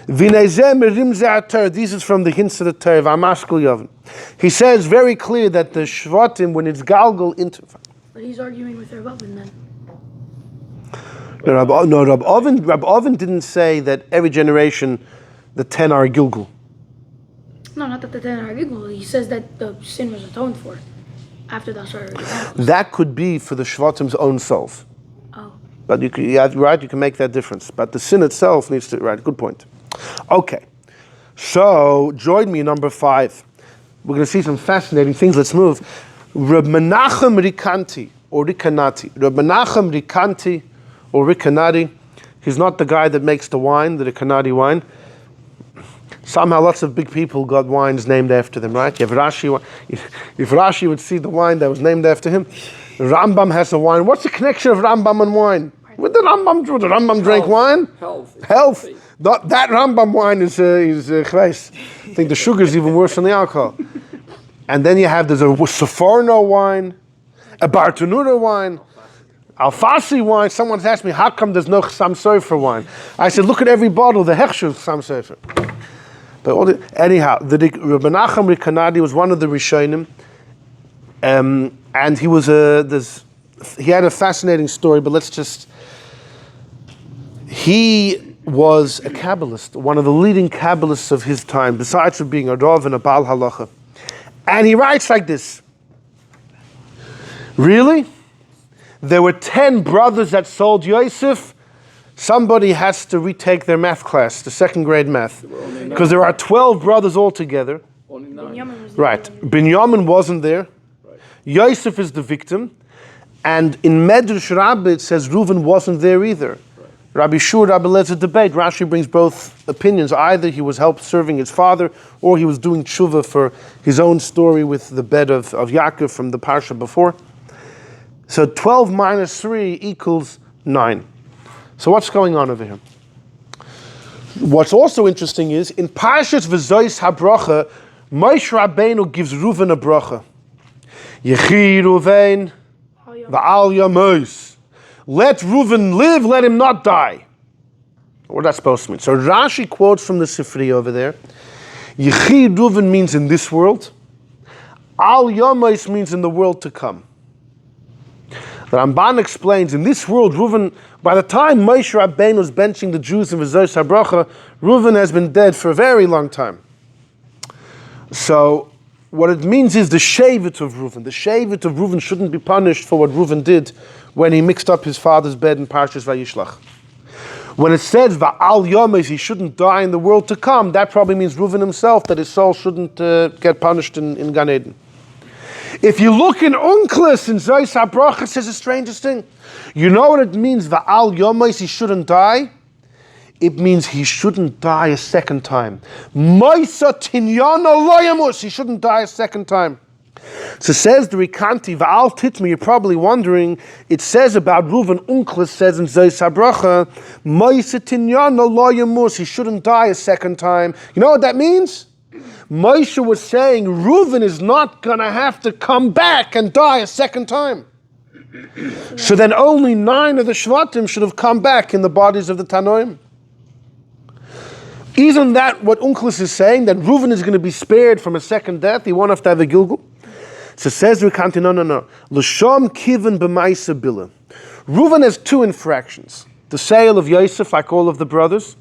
This is from the hints of the Torah. He says very clear that the Shvatim, when it's Galgal into. But he's arguing with Reuven then. Rab Oven didn't say that every generation the 10 are Gilgul. No, not that the 10 are Gilgul. He says that the sin was atoned for after the Asara Harugai Malchus. That could be for the Shvatim's own self. Oh. But you can make that difference. But the sin itself needs to, right, good point. Okay, so join me number 5. We're going to see some fascinating things. Let's move. Reb Menachem Rikanti or Rikanati. Rabbi Nachum Rikanti or Rikanati. He's not the guy that makes the wine, the Rikanati wine. Somehow lots of big people got wines named after them, right? If Rashi would see the wine that was named after him, Rambam has a wine. What's the connection of Rambam and wine? What did Rambam do? Did Rambam drink wine? Health. That Rambam wine is chveis. I think the sugar is even worse than the alcohol. And then there's a Seforno wine, a Bartanura wine, Alfasi wine. Someone's asked me, how come there's no Chassam Sofer wine? I said, look at every bottle, the Hechsher of Chassam Sofer. But anyhow, the Rabbi Nachum Rikanadi was one of the Rishonim, and he was he had a fascinating story. But he was a Kabbalist, one of the leading Kabbalists of his time, besides for being a Rav and a Baal Halacha. And he writes like this: really? There were 10 brothers that sold Yosef. Somebody has to retake their math class, the second grade math. Because there are 12 brothers altogether. Right. Binyamin wasn't there. Right. Yosef is the victim. And in Medrash Rabbah it says Reuven wasn't there either. Right. Rabbi Shur, Rabbi Lezer debate. Rashi brings both opinions. Either he was helped serving his father, or he was doing tshuva for his own story with the bed of Yaakov from the parsha before. So 12 minus 3 equals 9. So what's going on over here? What's also interesting is, in Parshas V'zois HaBrocha, Moshe Rabbeinu gives Reuven a bracha. Yechi Reuven v'al yamois. Let Reuven live, let him not die. What that's supposed to mean? So Rashi quotes from the Sifri over there. Yechi Reuven means in this world. Al yamois means in the world to come. The Ramban explains, in this world, Reuven, by the time Moshe Rabbeinu was benching the Jews in V'zois HaBrocha, Reuven has been dead for a very long time. So, what it means is the Shevet of Reuven. The Shevet of Reuven shouldn't be punished for what Reuven did when he mixed up his father's bed in Parshas Vayishlach. When it says, Va'al Yomes, he shouldn't die in the world to come, that probably means Reuven himself, that his soul shouldn't get punished in Gan Eden. If you look in Unklis, in Zois HaBrocha, it says the strangest thing. You know what it means, Va'al Yomais, he shouldn't die? It means he shouldn't die a second time. Moisa Tinyana Loyamus, he shouldn't die a second time. So says the Rikanti, Va'al Titmi, you're probably wondering, it says about Reuven, Unklis says in Zois HaBrocha, Moisa Tinyana Loyamus, he shouldn't die a second time. You know what that means? Moshe was saying Reuven is not going to have to come back and die a second time. So then only 9 of the Shvatim should have come back in the bodies of the Tanoim. Isn't that what Unklis is saying? That Reuven is going to be spared from a second death? He won't have to have a Gilgul? So says Rikanti, no. L'sham kiven b'maisa bila. Reuven has 2 infractions. The sale of Yosef, like all of the brothers.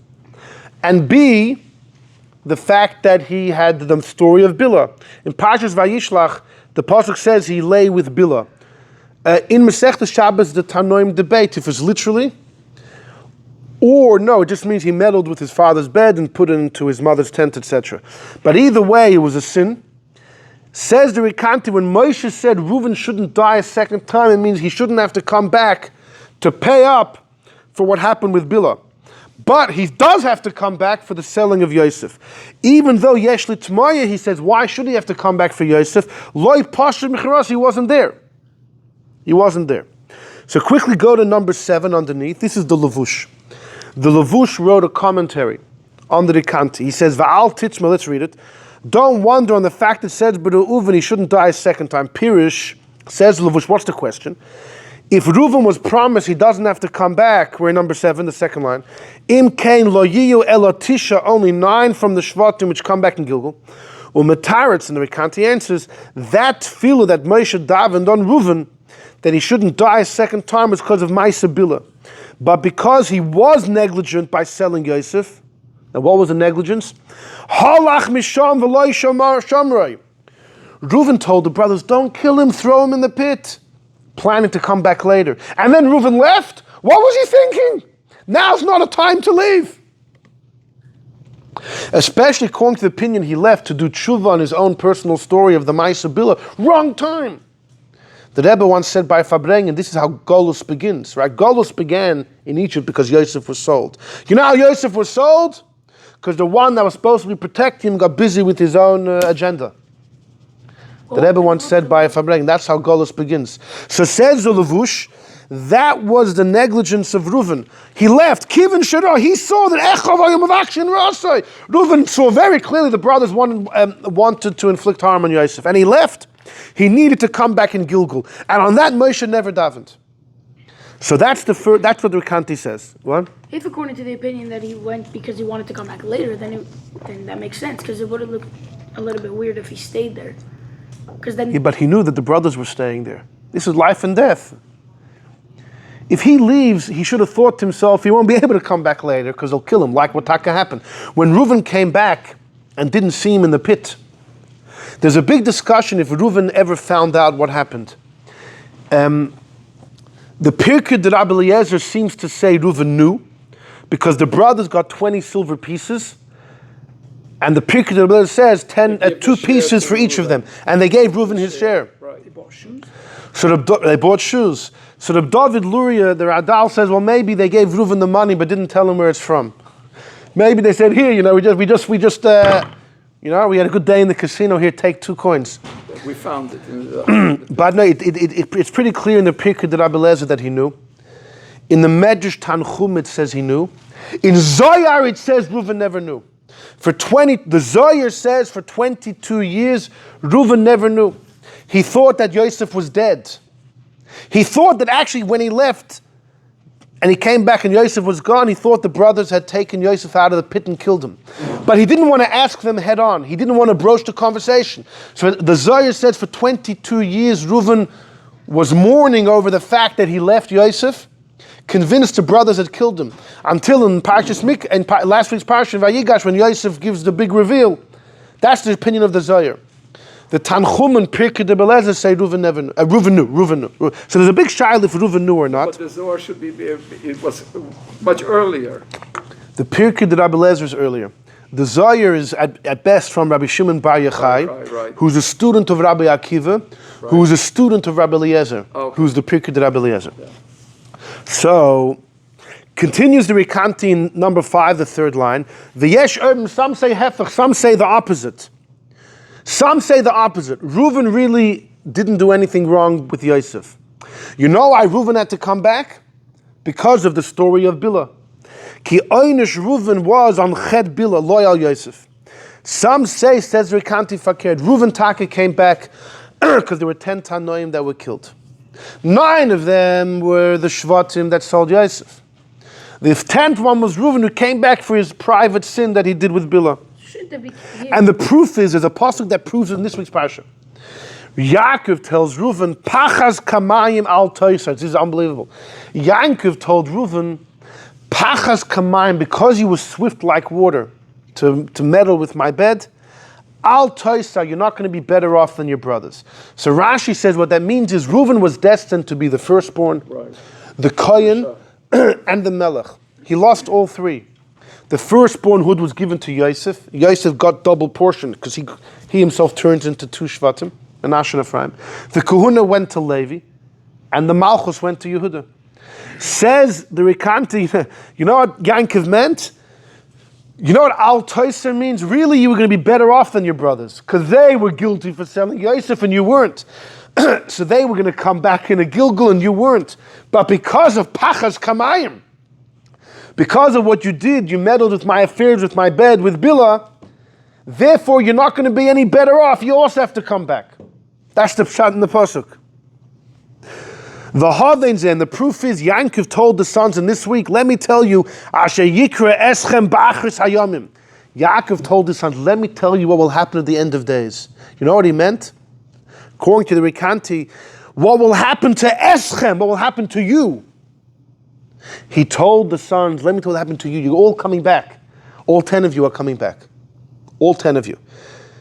And B, the fact that he had the story of Bilah. In Parshas Vayishlach, the pasuk says he lay with Bilah. In Masechtas Shabbos, the Tanoim debate if it's literally, or no, it just means he meddled with his father's bed and put it into his mother's tent, etc. But either way, it was a sin. Says the Rikanti, when Moshe said Reuven shouldn't die a second time, it means he shouldn't have to come back to pay up for what happened with Bilah. But he does have to come back for the selling of Yosef. Even though Yesh Litmaya, he says, why should he have to come back for Yosef? Loi Pasha Micharas, he wasn't there. He wasn't there. So quickly go to number 7 underneath. This is the Levush. The Levush wrote a commentary on the Rikanti. He says, Va'al Titzma, let's read it. Don't wonder on the fact that says Reuven he shouldn't die a second time. Pirish, says Levush, what's the question? If Reuven was promised he doesn't have to come back, we're in number 7, the second line. Im kain lo yiyu elotisha, only 9 from the Shvatim which come back in Gilgul. Umetaretz, and the Rikanti answers, that tefillah that Moshe davened on Reuven, that he shouldn't die a second time, was because of Ma'aseh Bilah. But because he was negligent by selling Yosef, now what was the negligence? Halach misham v'lo shamar shamroi. Reuven told the brothers, don't kill him, throw him in the pit, planning to come back later. And then Reuven left? What was he thinking? Now's not a time to leave. Especially according to the opinion he left to do tshuva on his own personal story of the Ma'aseh Bilah. Wrong time. The Rebbe once said by Fabrengen, and this is how Golus begins, right? Golus began in Egypt because Yosef was sold. You know how Yosef was sold? Because the one that was supposed to protect him got busy with his own agenda. The Rebbe once said by Fabrengen, that's how Golus begins. So says Zulavush, that was the negligence of Reuven. He left. Kivin Shira, he saw that Reuven saw very clearly the brothers wanted to inflict harm on Yosef. And he left. He needed to come back in Gilgul. And on that, Moshe never davened. So that's what the Rekanti says. What? If according to the opinion that he went because he wanted to come back later, then that makes sense, because it would have looked a little bit weird if he stayed there. Because then. Yeah, but he knew that the brothers were staying there. This is life and death. If he leaves, he should have thought to himself, he won't be able to come back later because they'll kill him, like what Taka happened. When Reuven came back and didn't see him in the pit, there's a big discussion if Reuven ever found out what happened. The Pirkei de Rabbi Eliezer seems to say Reuven knew, because the brothers got 20 silver pieces, and the Pirkei de Rabbi Eliezer says 2 pieces for each of them, and they gave Reuven his share. Right, he bought shoes. So they bought shoes. So the David Luria, the Radal, says, well, maybe they gave Reuven the money but didn't tell him where it's from. Maybe they said, here, we had a good day in the casino. Here, take 2 coins. We found it. But no, it's pretty clear in the Pirkei de Rabbi Eliezer that he knew. In the Medrash Tanchum, it says he knew. In Zohar, it says Reuven never knew. The Zohar says for 22 years, Reuven never knew. He thought that Yosef was dead. He thought that actually when he left and he came back and Yosef was gone, he thought the brothers had taken Yosef out of the pit and killed him. But he didn't want to ask them head on. He didn't want to broach the conversation. So the Zohar says for 22 years, Reuven was mourning over the fact that he left Yosef, convinced the brothers had killed him. Until in last week's Parsha in Vayigash, when Yosef gives the big reveal, that's the opinion of the Zohar. The Tanchum and Pirkei de Rabbi Eliezer say Reuven never knew. Reuven knew. So there's a big shaila if Reuven knew or not. But the Zohar should be, it was much earlier. The Pirkei de Rabbi Eliezer is earlier. The Zohar is at best from Rabbi Shimon Bar Yochai, right. who's a student of Rabbi Akiva, who's a student of Rabbi Eliezer, who's the Pirkei de Rabbi Eliezer. Yeah. So, continues the Rekanti in number 5, the 3rd line. V'yesh some say hefech, some say the opposite. Some say the opposite. Reuven really didn't do anything wrong with Yosef. You know why Reuven had to come back? Because of the story of Bilah. Ki oynish Reuven was on ched Bilah, loyal Yosef. Some say, says Rekanti Fakir, Reuven Taka came back because there were 10 Tanoim that were killed. 9 of them were the Shvatim that sold Yosef. The 10th one was Reuven, who came back for his private sin that he did with Bilah. And the proof is, there's a pasuk that proves it in this week's parsha. Yaakov tells Reuven, Pachas kamayim al toisar. This is unbelievable. Yaakov told Reuven, Pachas kamayim, because you were swift like water to meddle with my bed, al toisar, you're not going to be better off than your brothers. So Rashi says what that means is Reuven was destined to be the firstborn, the Kohen, and the Melech. He lost all 3. The firstborn hood was given to Yosef. Yosef got double portion because he himself turns into 2 Shvatim, Menashe and Ephraim. The Kahuna went to Levi, and the Malchus went to Yehuda. Says the Rekanti, you know what Yankov meant? You know what Al Toiser means? Really, you were going to be better off than your brothers because they were guilty for selling Yosef and you weren't. So they were going to come back in a Gilgul and you weren't. But because of Pachas Kamayim, because of what you did, you meddled with my affairs, with my bed, with Bilah, therefore you're not going to be any better off. You also have to come back. That's the pshat in the pasuk. The Haven's and the proof is Yankov told the sons, and this week, let me tell you, Asher Yikra Eschem Ba'achris Hayamim. Yaakov told his sons, let me tell you what will happen at the end of days. You know what he meant? According to the Rekanti, what will happen to Eschem, what will happen to you? He told the sons, let me tell you what happened to you. You're all coming back. All 10 of you are coming back. All 10 of you.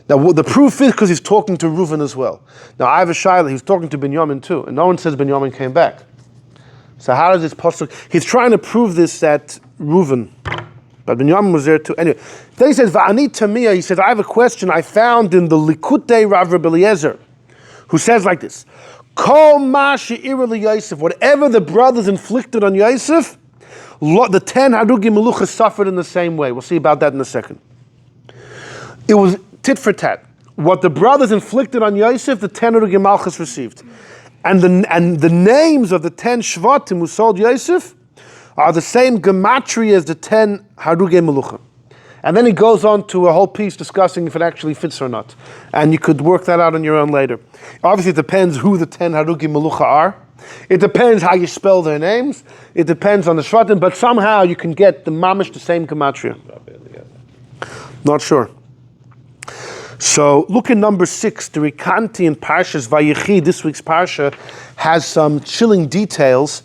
Now, the proof is because he's talking to Reuven as well. Now, I have a shayla, he was talking to Binyamin too, and no one says Binyamin came back. So how does this possible? He's trying to prove this at Reuven, but Binyamin was there too. Anyway, then he says, Va'ani Tamiyah, he says, I have a question I found in the Likutei Rav Rebbe Eliezer, who says like this, Kol ma she'ira Yosef, whatever the brothers inflicted on Yosef, the 10 Harugai Malchus suffered in the same way. We'll see about that in a second. It was tit for tat. What the brothers inflicted on Yosef, the 10 Harugai Malchus received. And the names of the 10 Shvatim who sold Yosef are the same gematria as the 10 Harugai Malchus. And then he goes on to a whole piece discussing if it actually fits or not. And you could work that out on your own later. Obviously, it depends who the 10 Harugai Malchus are. It depends how you spell their names. It depends on the Shvatim, but somehow you can get the mamish, the same gematria. Not sure. So look at number 6. The Rikanti in Parshas Vayechi, this week's Parsha, has some chilling details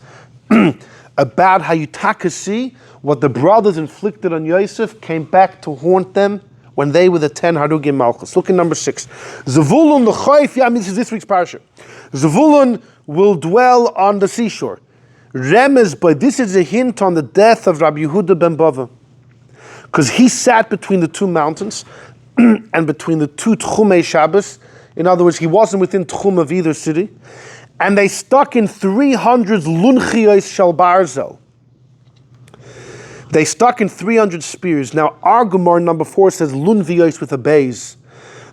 about how you see what the brothers inflicted on Yosef came back to haunt them when they were the 10 Harugai Malchus. Look at number 6. Zavulun l'chayf yam, this is this week's Parsha. Zavulun will dwell on the seashore. Remez, but this is a hint on the death of Rabbi Yehuda ben Bava. Because he sat between the two mountains and between the two Tchumei Shabbos. In other words, he wasn't within Tchum of either city. And they stuck in 300 lunchiyos shel barzel. They stuck in 300 spears. Now, our Gemara number 4 says lunviyos with a bays.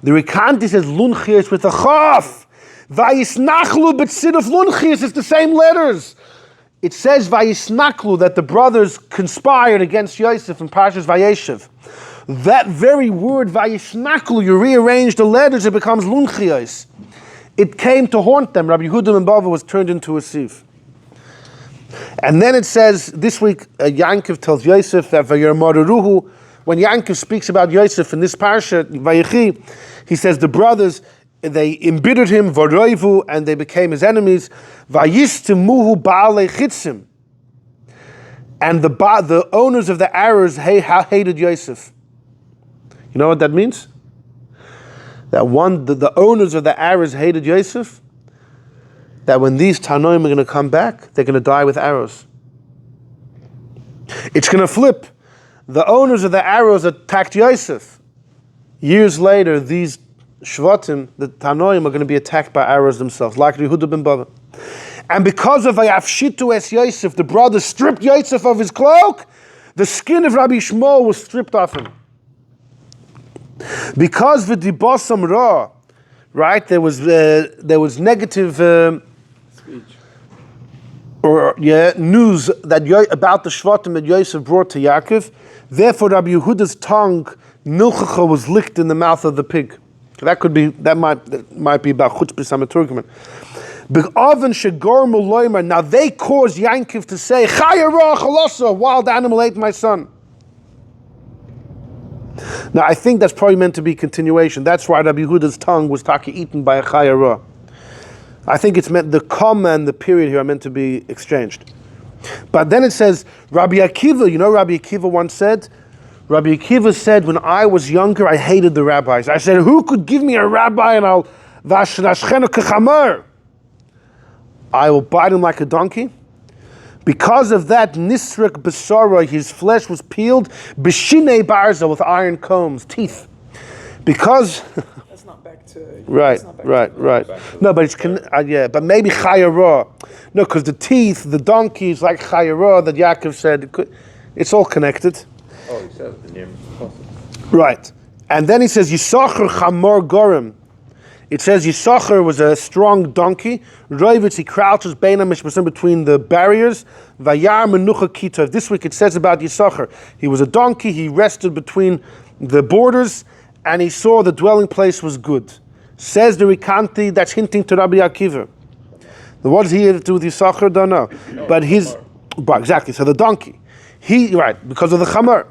The Rikanti says lunchiyos with a chaf. Vayisnachlu b'tziduf lunchiyos, it's the same letters. It says vayisnachlu, that the brothers conspired against Yosef in Parshas Vayeshev. That very word vayisnachlu, you rearrange the letters, it becomes lunchiyos. It came to haunt them. Rabbi Yehuda ben Bava was turned into a sieve. And then it says, this week, Yaakov tells Yosef that Vayarmaruhu, when Yaakov speaks about Yosef in this parsha, Vayechi, he says the brothers, they embittered him, Varoivu, and they became his enemies. Vayistimuhu ba'alei chitzim. And the owners of the arrows hated Yosef. You know what that means? That the owners of the arrows hated Yosef. That when these Tanoim are going to come back, they're going to die with arrows. It's going to flip. The owners of the arrows attacked Yosef. Years later, these Shvatim, the Tanoim, are going to be attacked by arrows themselves, like Yehuda ben Bava. And because of Vayafshitu es Yosef, the brothers stripped Yosef of his cloak, the skin of Rabbi Shmuel was stripped off him. Because v'dibosam ra, right, there was negative speech or news that about the Shvatim that Yosef brought to Yaakov. Therefore, Rabbi Yehuda's tongue milchacha was licked in the mouth of the pig. That might be about chutzpah samaturgman. Now they caused Yaakov to say, "Chaya ra chalasa, wild animal ate my son." Now, I think that's probably meant to be continuation. That's why Rabbi Yehuda's tongue was eaten by a chaya ra. I think it's meant, the comma and the period here are meant to be exchanged. But then it says, Rabbi Akiva, Rabbi Akiva once said, Rabbi Akiva said, when I was younger, I hated the rabbis. I said, who could give me a rabbi and I'll vashashchenu kechamar? I will bite him like a donkey. Because of that, Nisrak Basara, his flesh was peeled, B'shinei Barza, with iron combs, teeth. Because... That's not back to... Right. No, but it's... but maybe Chaya Ra. No, because the teeth, the donkeys, like Chaya Ra, that Yaakov said, it's all connected. Oh, he says the name possible. Right. And then he says, Yisachar Chamor Gorim. It says Yisachar was a strong donkey. Roivitz, he crouches between the barriers. Vayar menucha kitov. This week it says about Yisachar. He was a donkey, he rested between the borders, and he saw the dwelling place was good. Says the Rikanti, that's hinting to Rabbi Akiva. What does he have to do with Yisachar? Don't know. But exactly, so the donkey. Because of the chamar.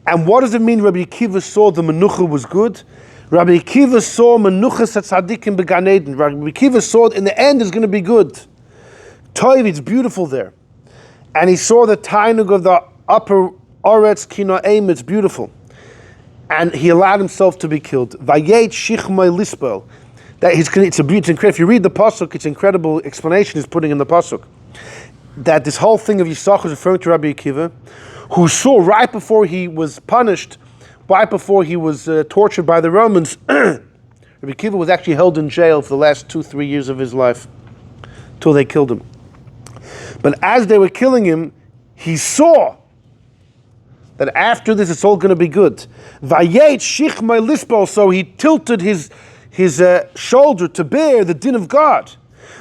And what does it mean Rabbi Akiva saw the menucha was good? Rabbi Akiva saw menuchas at tzaddikim began Eden. Rabbi Akiva saw in the end is going to be good. Toiv, it's beautiful there. And he saw the tainug of the upper oretz kinoaim, it's beautiful. And he allowed himself to be killed. Vayet shichmai lispel. It's incredible. If you read the pasuk, it's incredible explanation he's putting in the pasuk. That this whole thing of Yisachar is referring to Rabbi Akiva, who saw right before he was punished, right before he was tortured by the Romans, Rabbi Akiva was actually held in jail for the last 2-3 years of his life, till they killed him. But as they were killing him, he saw that after this it's all going to be good. Vayet shichmai lispo, so he tilted his shoulder to bear the din of God.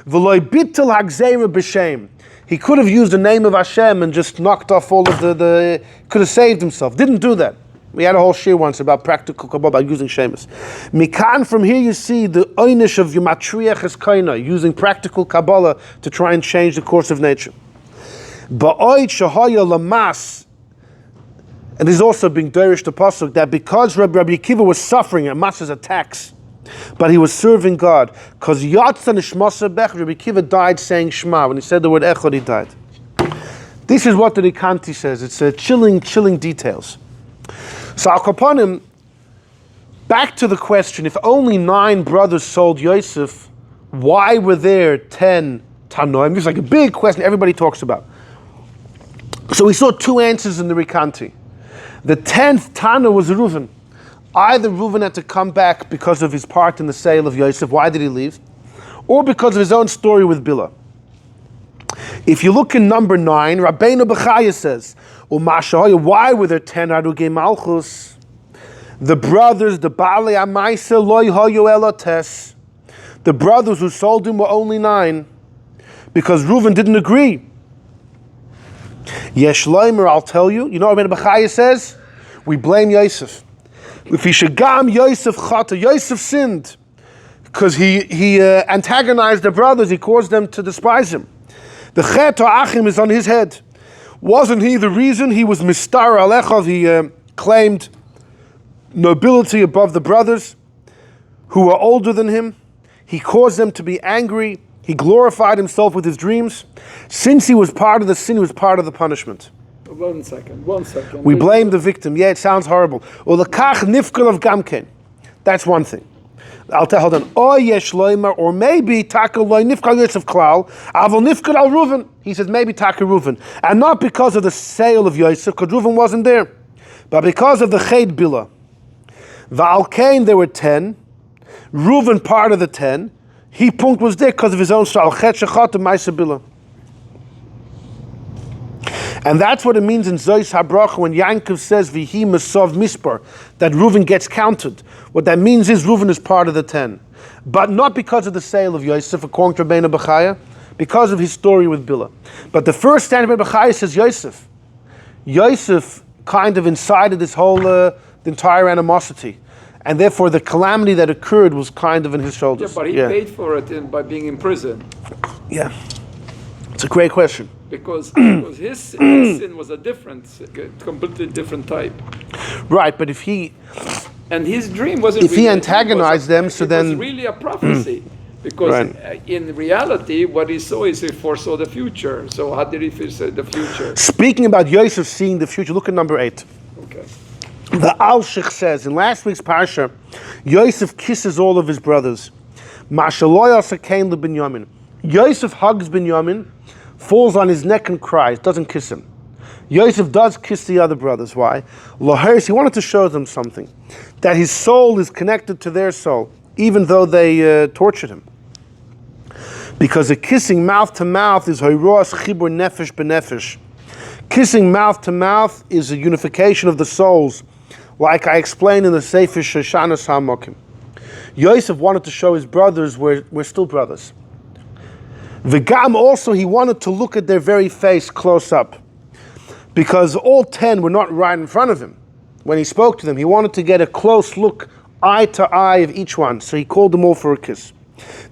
V'loy bittel hagzeira b'shem. He could have used the name of Hashem and just knocked off all of could have saved himself. Didn't do that. We had a whole shir once about practical Kabbalah, about using Shemus. Mikan, from here you see the oynish of Yematriach Eskaina, using practical Kabbalah to try and change the course of nature. Ba'oid shahaya lamas, and this is also being derish the pasuk that because Rabbi Akiva was suffering at Mas's attacks, but he was serving God, because Yatza Nishmasa Bech, Rabbi Akiva died saying Shema. When he said the word Echad, he died. This is what the Rikanti says. It's chilling details. So Al Kapanim, back to the question, if only 9 brothers sold Yosef, why were there 10 Tanoim? This is like a big question everybody talks about. So we saw 2 answers in the Rikanti. The 10th Tana was Reuven. Either Reuven had to come back because of his part in the sale of Yosef, why did he leave? Or because of his own story with Bilah. If you look in number 9, Rabbeinu Bechaya says, why were there 10 Harugai Malchus? The brothers, the Baalei Amaisa loy hayu elotes. The brothers who sold him were only 9, because Reuven didn't agree. Yesh Leimer, I'll tell you. You know what Rabbeinu Bechaya says? We blame Yosef. If he shagam Yosef chata, Yosef sinned because he antagonized the brothers. He caused them to despise him. The chet ha'achim is on his head. Wasn't he the reason he was mistar alechav? He claimed nobility above the brothers who were older than him. He caused them to be angry. He glorified himself with his dreams. Since he was part of the sin, he was part of the punishment. One second. We blame the victim. Yeah, it sounds horrible. Or the kach nifkal of gamken. That's one thing. I'll tell. Hold on. Or yesh loimer, or maybe takal loy nifkal Yosef klal. Avol nifkal al Reuven. He says maybe taka Reuven, and not because of the sale of Yosef, because Reuven wasn't there, but because of the ched bilah. Va'al kain there were 10. Reuven part of the 10. He punkt was there because of his own style. Chet shechat and ma'aser bilah. And that's what it means in Zois HaBracha when Yankov says Vihi Masov Mispar, that Reuven gets counted. What that means is Reuven is part of the 10. But not because of the sale of Yosef, according to Rabbeinu Bechaya, because of his story with Bilah. But the first stand of Rabbeinu Bechaya says Yosef. Yosef kind of incited this whole, the entire animosity. And therefore the calamity that occurred was kind of in his shoulders. Yeah, but he paid for it by being in prison. Yeah. It's a great question. Because his sin was a completely different type. Right, but if he... And his dream wasn't... If he antagonized them, so then... It was really a prophecy. Because in reality, what he saw is he foresaw the future. So how did he foresee the future? Speaking about Yosef seeing the future, look at number 8. Okay. The Al-Shich says, in last week's parsha, Yosef kisses all of his brothers. Yosef hugs Binyamin, falls on his neck and cries, doesn't kiss him. Yosef does kiss the other brothers. Why? Lahers, he wanted to show them something, that his soul is connected to their soul, even though they tortured him. Because a kissing mouth to mouth is hoiros chibur nefesh benefesh. Kissing mouth to mouth is a unification of the souls, like I explained in the Sefer Shoshanas HaMokim. Yosef wanted to show his brothers we're still brothers. V'gam also, he wanted to look at their very face close up, because all 10 were not right in front of him. When he spoke to them, he wanted to get a close look, eye to eye of each one, so he called them all for a kiss.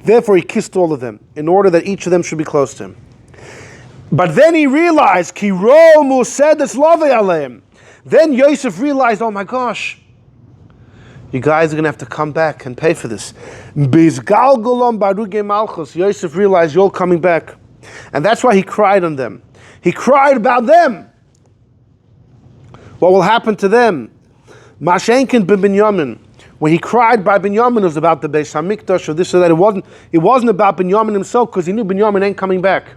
Therefore he kissed all of them, in order that each of them should be close to him. But then he realized, Ki ro musedes lovei aleim. Then Yosef realized, oh my gosh, you guys are going to have to come back and pay for this. Gilgulim Harugai Malchus. Yosef realized you're all coming back. And that's why he cried on them. He cried about them. What will happen to them? Mashenkin ben Binyamin. When he cried by Binyamin, it was about the Beis HaMikdash or this or that. It wasn't about Binyamin himself, because he knew Binyamin ain't coming back.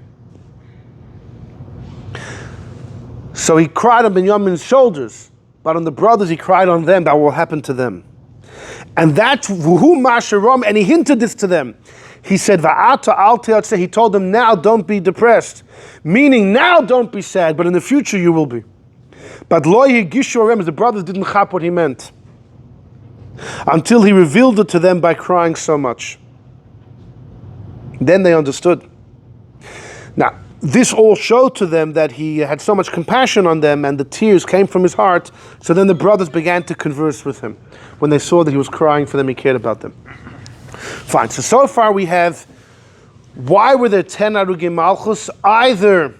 So he cried on Binyamin's shoulders. But on the brothers, he cried on them, that will happen to them. And that's who Masharom, and he hinted this to them. He said, Va'ata al te'atzeh, he told them, now don't be depressed. Meaning, now don't be sad, but in the future you will be. But lo yigishu orem, the brothers didn't chap what he meant. Until he revealed it to them by crying so much. Then they understood. Now, this all showed to them that he had so much compassion on them and the tears came from his heart. So then the brothers began to converse with him. When they saw that he was crying for them, he cared about them. Fine, so far we have, why were there 10 Harugai Malchus? Either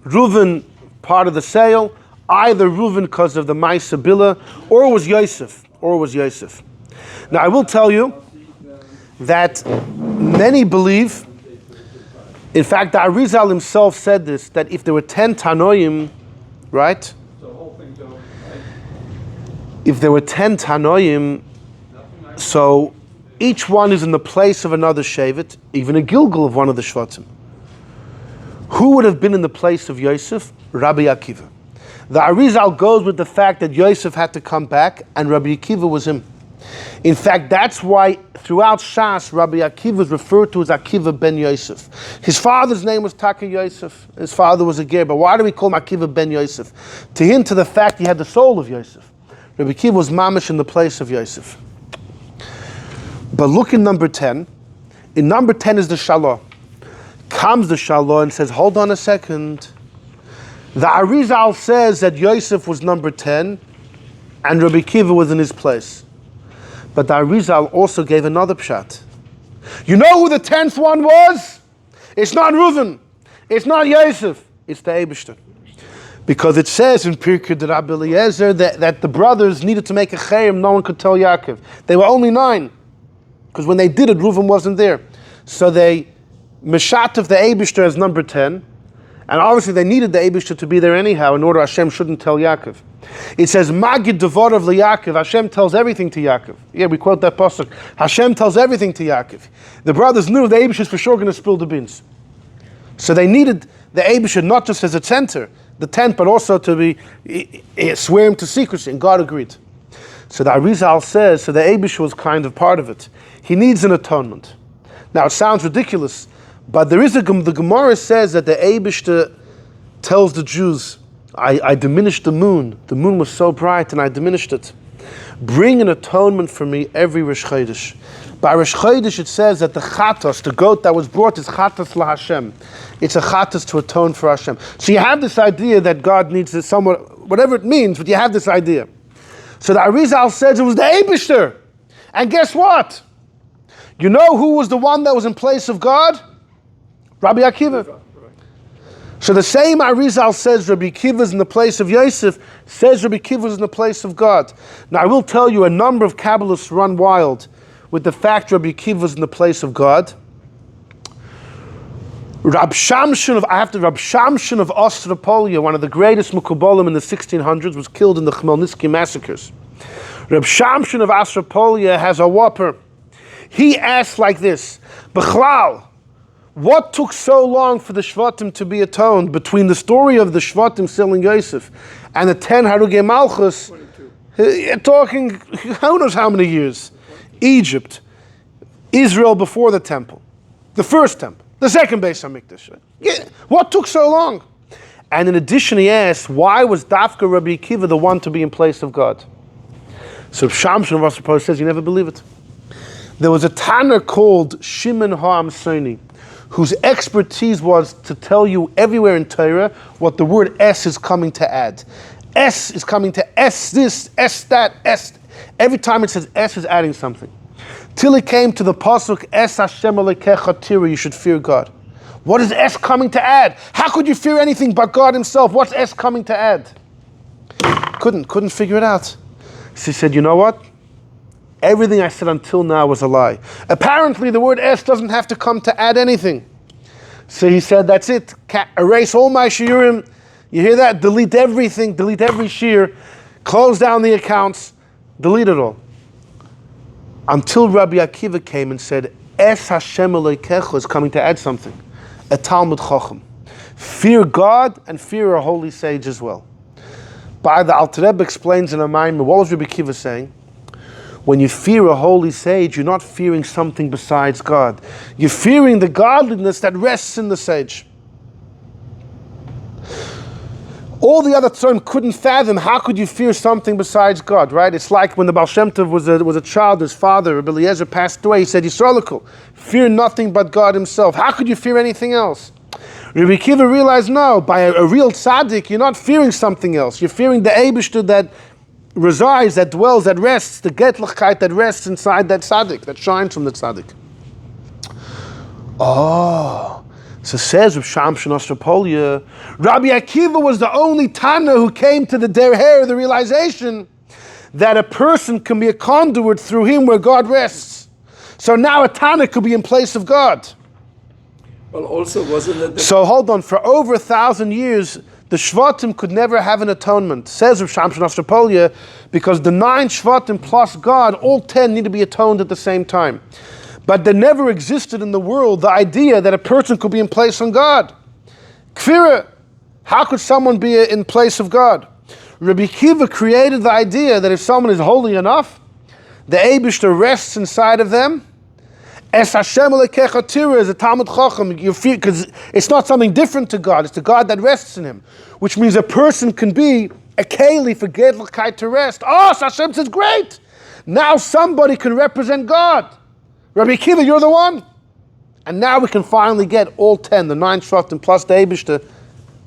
Reuven, part of the sale, either Reuven because of the Maisa Bila, or it was Yosef. Now I will tell you that many believe, in fact, the Arizal himself said this, that if there were 10 Tanoim, right? If there were 10 Tanoim, so each one is in the place of another Shevet, even a Gilgul of one of the Shvatim. Who would have been in the place of Yosef? Rabbi Akiva. The Arizal goes with the fact that Yosef had to come back and Rabbi Akiva was him. In fact, that's why throughout Shas, Rabbi Akiva is referred to as Akiva ben Yosef. His father's name was Taka Yosef. His father was a ger, but why do we call him Akiva ben Yosef? To hint to the fact he had the soul of Yosef. Rabbi Akiva was mamish in the place of Yosef. But look in number 10. In number 10 is the Shalah. Comes the Shalah and says, hold on a second. The Arizal says that Yosef was number 10 and Rabbi Akiva was in his place. But the Arizal also gave another pshat. You know who the 10th one was? It's not Reuven. It's not Yosef. It's the Eibishter. Because it says in Pirkei de Rabbi Eliezer that the brothers needed to make a chayim, no one could tell Yaakov. They were only 9. Because when they did it, Reuven wasn't there. So they meshat of the Eibishter as number 10. And obviously they needed the Eibishter to be there anyhow in order Hashem shouldn't tell Yaakov. It says, Magid Devorav LeYaakov, Hashem tells everything to Yaakov. Yeah, we quote that pasuk. Hashem tells everything to Yaakov. The brothers knew the Eibishter is for sure going to spill the beans. So they needed the Eibishter not just as a center, the tent, but also to be swear him to secrecy, and God agreed. So the Arizal says, so the Eibishter was kind of part of it. He needs an atonement. Now it sounds ridiculous, but there is the Gemara says that the Eibishter tells the Jews, I diminished the moon. The moon was so bright and I diminished it. Bring an atonement for me every Rosh Chodesh. By Rosh Chodesh it says that the chatos, the goat that was brought, is chatos la Hashem. It's a chatos to atone for Hashem. So you have this idea that God needs this somewhat, whatever it means, but you have this idea. So the Arizal says it was the Eibishter. And guess what? You know who was the one that was in place of God? Rabbi Akiva. So the same Arizal says Rabbi Akiva is in the place of Yosef, says Rabbi Akiva is in the place of God. Now I will tell you, a number of Kabbalists run wild with the fact Rabbi Akiva is in the place of God. Rab Shamshon of Ostropolia, one of the greatest Mukubolim in the 1600s, was killed in the Khmelnytsky massacres. Rab Shamshon of Ostropolia has a whopper. He asked like this, B'chlal, what took so long for the Shvatim to be atoned between the story of the Shvatim selling Yosef and the 10 Harugai Malchus? You're talking, who knows how many years? Egypt, Israel before the temple, the first temple, the second Beis HaMikdash. What took so long? And in addition, he asked, why was Dafka Rabbi Akiva the one to be in place of God? So Shamshon of Ostropolia says, you never believe it. There was a Tanner called Shimon HaAmsoni, whose expertise was to tell you everywhere in Torah what the word S is coming to add. S is coming to S this, S that, S. Every time it says S is adding something. Till it came to the pasuk, Es Hashem Elokecha Tira, you should fear God. What is S coming to add? How could you fear anything but God himself? What's S coming to add? Couldn't figure it out. So he said, you know what? Everything I said until now was a lie. Apparently the word S doesn't have to come to add anything. So he said, that's it. Erase all my shiurim. You hear that? Delete everything. Delete every shiur. Close down the accounts. Delete it all. Until Rabbi Akiva came and said, Es Hashem Elokecha is coming to add something. A Talmud Chacham. Fear God and fear a holy sage as well. By the Alter Rebbe explains in a Maimon, what was Rabbi Akiva saying? When you fear a holy sage, you're not fearing something besides God. You're fearing the godliness that rests in the sage. All the other Tzorim couldn't fathom, how could you fear something besides God, right? It's like when the Baal Shem Tov was a child, his father, Rabbi Eliezer, passed away. He said, Yisraelikul, fear nothing but God himself. How could you fear anything else? Rabbi Akiva realized, no, by a real tzaddik, you're not fearing something else. You're fearing the Eibishter that resides, that dwells, that rests, the Getlichkeit that rests inside that tzaddik, that shines from the tzaddik. Oh, so says Rav Shamshon Ostropolia, Rabbi Akiva was the only Tana who came to the derher, the realization that a person can be a conduit through him where God rests. So now a Tana could be in place of God. Well, also wasn't it... So hold on, for over 1,000 years, the Shvatim could never have an atonement, says Rav Shamshon Ostropolia, because the 9 Shvatim plus God, all 10 need to be atoned at the same time. But there never existed in the world the idea that a person could be in place on God. Kfira, how could someone be in place of God? Rabbi Akiva created the idea that if someone is holy enough, the Eibishter rests inside of them. Es Hashem Elokecha Tira is a Talmud Chacham. You feel, because it's not something different to God. It's the God that rests in him, which means a person can be a keli for Gedlichkeit to rest. Oh, so Hashem says, great. Now somebody can represent God. Rabbi Akiva, you're the one. And now we can finally get all 10, the 9 Shvatim plus the Eibishter,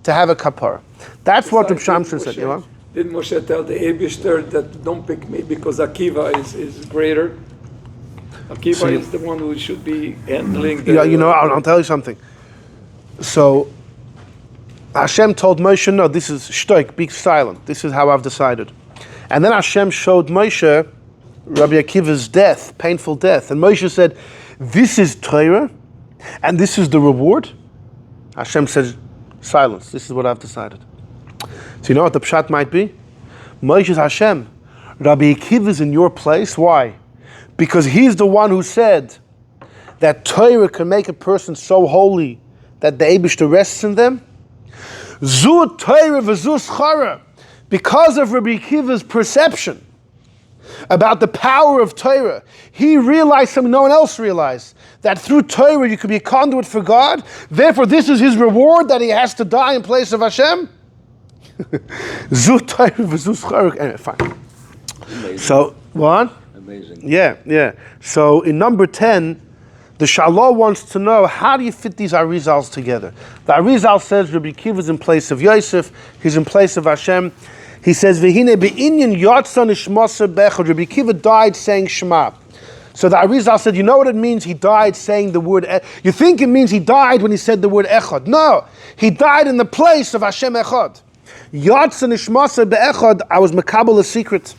to have a kapara. That's what Reb Shamshon said. You know? Did Moshe tell the Eibishter that don't pick me because Akiva is greater? Akiva is the one who should be handling the... Yeah, you know, I'll tell you something. So, Hashem told Moshe, no, this is shtoik, be silent. This is how I've decided. And then Hashem showed Moshe Rabbi Akiva's death, painful death. And Moshe said, this is Torah, and this is the reward. Hashem said, silence, this is what I've decided. So you know what the pshat might be? Moshe says, Hashem, Rabbi Akiva is in your place. Why? Because he's the one who said that Torah can make a person so holy that the Eibishter rests in them. Zu Torah v'zu schara. Because of Rabbi Akiva's perception about the power of Torah, he realized something no one else realized, that through Torah you could be a conduit for God. Therefore, this is his reward, that he has to die in place of Hashem. Zu Torah v'zu schara. Anyway, fine. Amazing. So, what? Amazing. Yeah. So in number 10, the Shalom wants to know, how do you fit these Arizals together? The Arizal says Rabbi Akiva is in place of Yosef, he's in place of Hashem. He says, V'hine be'inyan yotza nishmasa bechad. Rabbi Akiva died saying Shema. So the Arizal said, you know what it means? He died saying the word, you think it means he died when he said the word Echad. No, he died in the place of Hashem Echad. Yotza nishmasa be'echad, I was makabel a secret.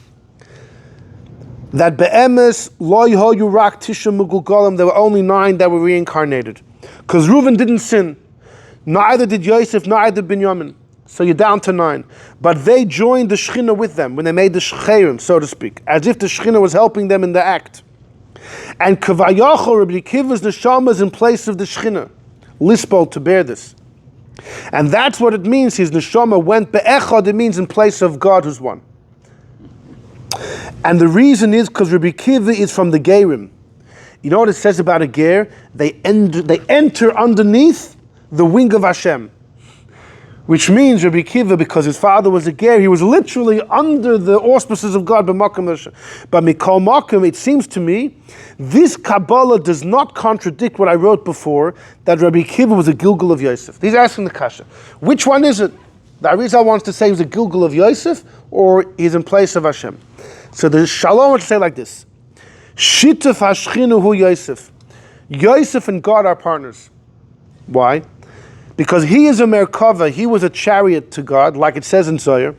That be'emes lo yehoyu rak tisha mugulgalim, there were only 9 that were reincarnated. Because Reuven didn't sin. Neither did Yosef, neither did Binyamin. So you're down to 9. But they joined the Shechina with them when they made the Shecherim, so to speak, as if the Shechina was helping them in the act. And Kavayachol, Rabbi Akiva's neshama is in place of the Shechina. Lispol, to bear this. And that's what it means, his neshama went be'echad, it means in place of God who's one. And the reason is because Rabbi Akiva is from the Gerim. You know what it says about a Ger? They enter underneath the wing of Hashem. Which means Rabbi Akiva, because his father was a Ger, he was literally under the auspices of God. But Mikol Makom, it seems to me, this Kabbalah does not contradict what I wrote before, that Rabbi Akiva was a Gilgul of Yosef. He's asking the Kasha. Which one is it? The Arizal wants to say he's a Gilgul of Yosef, or he's in place of Hashem. So the Shalom wants to say like this. Shituf hashchinu hu Yosef. Yosef and God are partners. Why? Because he is a Merkava, he was a chariot to God, like it says in Zohar.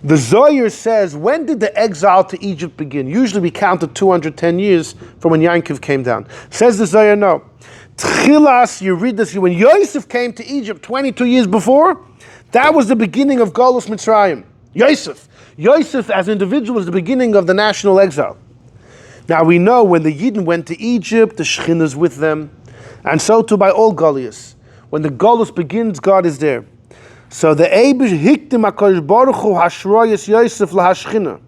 The Zohar says, when did the exile to Egypt begin? Usually we counted 210 years from when Yaakov came down. Says the Zohar, no. Tchilas, you read this, when Yosef came to Egypt 22 years before, that was the beginning of Golus Mitzrayim. Yosef as an individual is the beginning of the national exile. Now we know when the Yidden went to Egypt, the Shechina is with them. And so too by all Goliaths. When the Golus begins, God is there. So the Eibush hiktim HaKadosh Baruch Hu hashroyes Yosef lahashchina.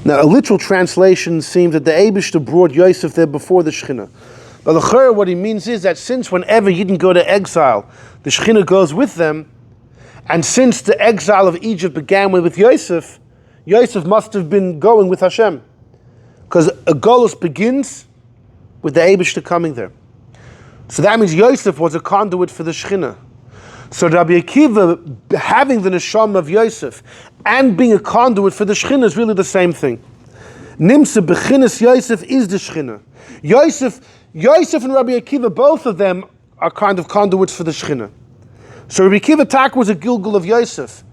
Now, a literal translation seems that the Eibishter brought Yosef there before the Shechina. But l'chorah, what he means is that since whenever Yidden go to exile, the Shechina goes with them, and since the exile of Egypt began with Yosef, Yosef must have been going with Hashem. Because a Golus begins with the Eibishter coming there. So that means Yosef was a conduit for the Shechina. So Rabbi Akiva, having the neshama of Yosef and being a conduit for the Shechina is really the same thing. Nimsa bechinas Yosef is the Shechina. Yosef and Rabbi Akiva, both of them are kind of conduits for the Shechina. So Rabbi Akiva Tak was a Gilgul of Yosef.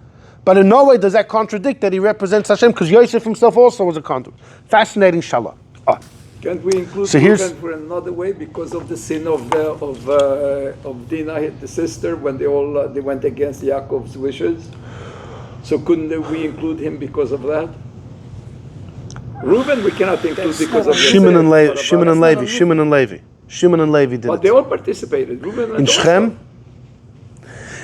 But in no way does that contradict that he represents Hashem, because Yosef himself also was a conduit. Fascinating Shalah. Can't we include Reuven for another way because of the sin of Dinah, the sister, when they went against Yaakov's wishes? So couldn't we include him because of that? Reuven we cannot include because of Shimon and Levi did it. But they all participated. Reuven in Shechem.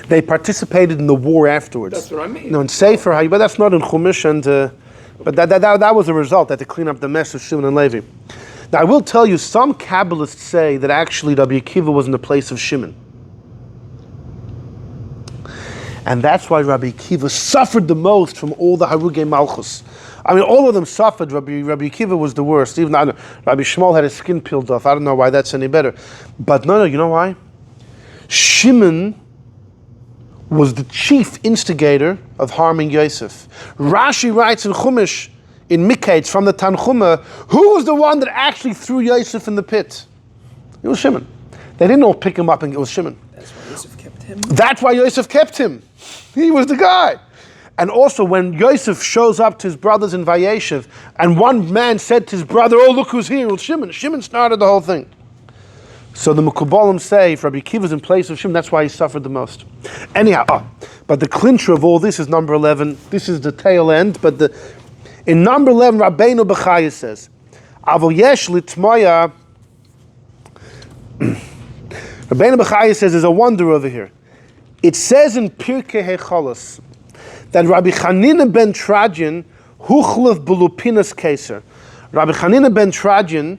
They participated in the war afterwards. That's what I mean. No, in Sefer, but that's not in Chumash, but that was a result, that to clean up the mess of Shimon and Levi. Now, I will tell you, some Kabbalists say that actually Rabbi Akiva was in the place of Shimon. And that's why Rabbi Akiva suffered the most from all the Harugai Malchus. I mean, all of them suffered. Rabbi Akiva was the worst. Even Rabbi Shmuel had his skin peeled off. I don't know why that's any better. But no, you know why? Shimon was the chief instigator of harming Yosef. Rashi writes in Chumash, in Miketz, from the Tanchuma, who was the one that actually threw Yosef in the pit? It was Shimon. They didn't all pick him up, and it was Shimon. That's why Yosef kept him. That's why Yosef kept him. He was the guy. And also, when Yosef shows up to his brothers in Vayeshev, and one man said to his brother, "Oh, look who's here!" It was Shimon. Shimon started the whole thing. So the Mekubalim say, if Rabbi Akiva is in place of Shimon, that's why he suffered the most. Anyhow, but the clincher of all this is number 11. This is the tail end, but in number 11, Rabbeinu Bechaya says, Avol yesh litmoya. Rabbeinu Bechaya says, there's a wonder over here. It says in Pirkei Hecholos that Rabbi Chanina ben Trajan huchlef b'lupinas keser. Rabbi Chanina ben Trajan,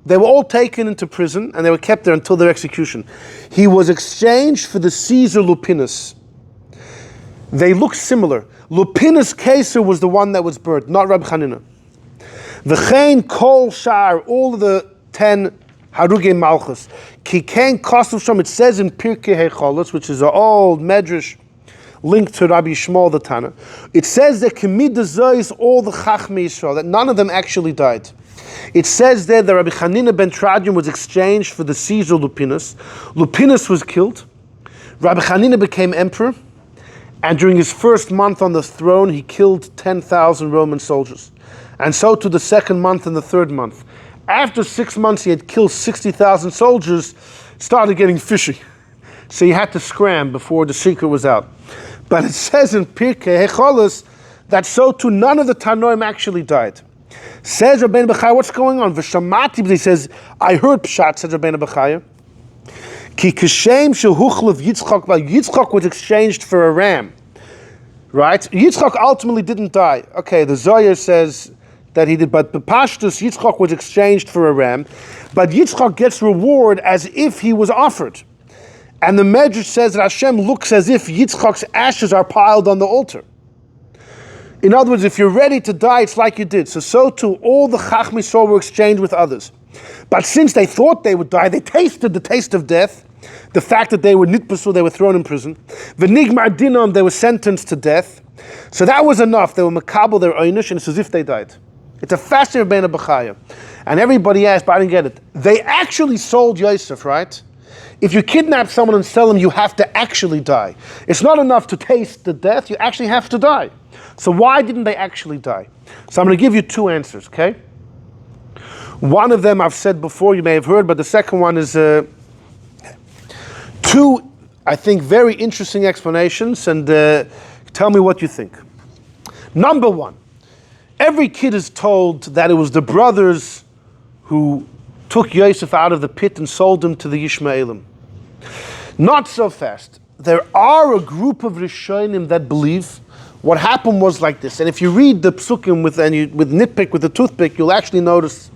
they were all taken into prison and they were kept there until their execution. He was exchanged for the Caesar Lupinus. They look similar. Lupinus Caesar was the one that was burnt, not Rabbi Chanina. V'chein kol shar, all of the 10 Harugai Malchus. Ki ken kosuv shom, it says in Pirkei Hecholos, which is an old medrash linked to Rabbi Shmuel the Tana. It says that Kemid Zois, all the Chachmei Yisrael, that none of them actually died. It says there that Rabbi Chanina ben Trajan was exchanged for the Caesar Lupinus. Lupinus was killed. Rabbi Chanina became emperor. And during his first month on the throne, he killed 10,000 Roman soldiers. And so to the second month and the third month. After 6 months, he had killed 60,000 soldiers, started getting fishy. So he had to scram before the secret was out. But it says in Pirkei Hecholos that so too none of the Tanoim actually died. Says Rabbeinu Bechaya, what's going on? V'shamati, he says, I heard Pshat, says Rabbeinu Bechaya. Ki kashem shehuchlev Yitzchak, Yitzchak was exchanged for a ram. Right? Yitzchak ultimately didn't die. Okay, the Zohar says that he did, but the Pashtus, Yitzchak was exchanged for a ram. But Yitzchak gets reward as if he was offered. And the Medrash says that Hashem looks as if Yitzchak's ashes are piled on the altar. In other words, if you're ready to die, it's like you did. So too, all the Chachmei Yisrael were exchanged with others. But since they thought they would die, they tasted the taste of death, the fact that they were nitpasu, they were thrown in prison. V'nigmar dinam, they were sentenced to death. So that was enough. They were makabel, their einish, and it's as if they died. It's a fascinating Rabbeinu Bechaya. And everybody asked, but I didn't get it. They actually sold Yosef, right? If you kidnap someone and sell him, you have to actually die. It's not enough to taste the death, you actually have to die. So why didn't they actually die? So I'm going to give you two answers, okay? One of them I've said before, you may have heard, but the second one is two, I think, very interesting explanations, and tell me what you think. Number one, every kid is told that it was the brothers who took Yosef out of the pit and sold him to the Yishmaelim. Not so fast. There are a group of Rishonim that believe, What happened was like this, and if you read the psukim with nitpick with the toothpick, you'll actually notice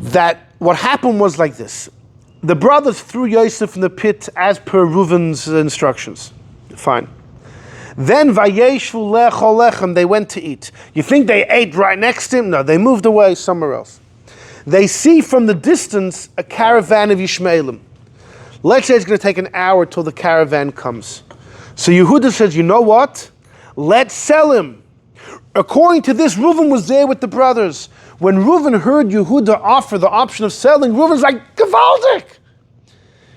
that what happened was like this. The brothers threw Yosef in the pit as per Reuven's instructions. Fine. Then vayeshvu lechol lechem, they went to eat. You think they ate right next to him? No, they moved away somewhere else. They see from the distance a caravan of Yishmaelim. Let's say it's going to take an hour till the caravan comes. So Yehuda says, you know what? Let's sell him. According to this, Reuven was there with the brothers. When Reuven heard Yehuda offer the option of selling, Reuven's like, gewaldig!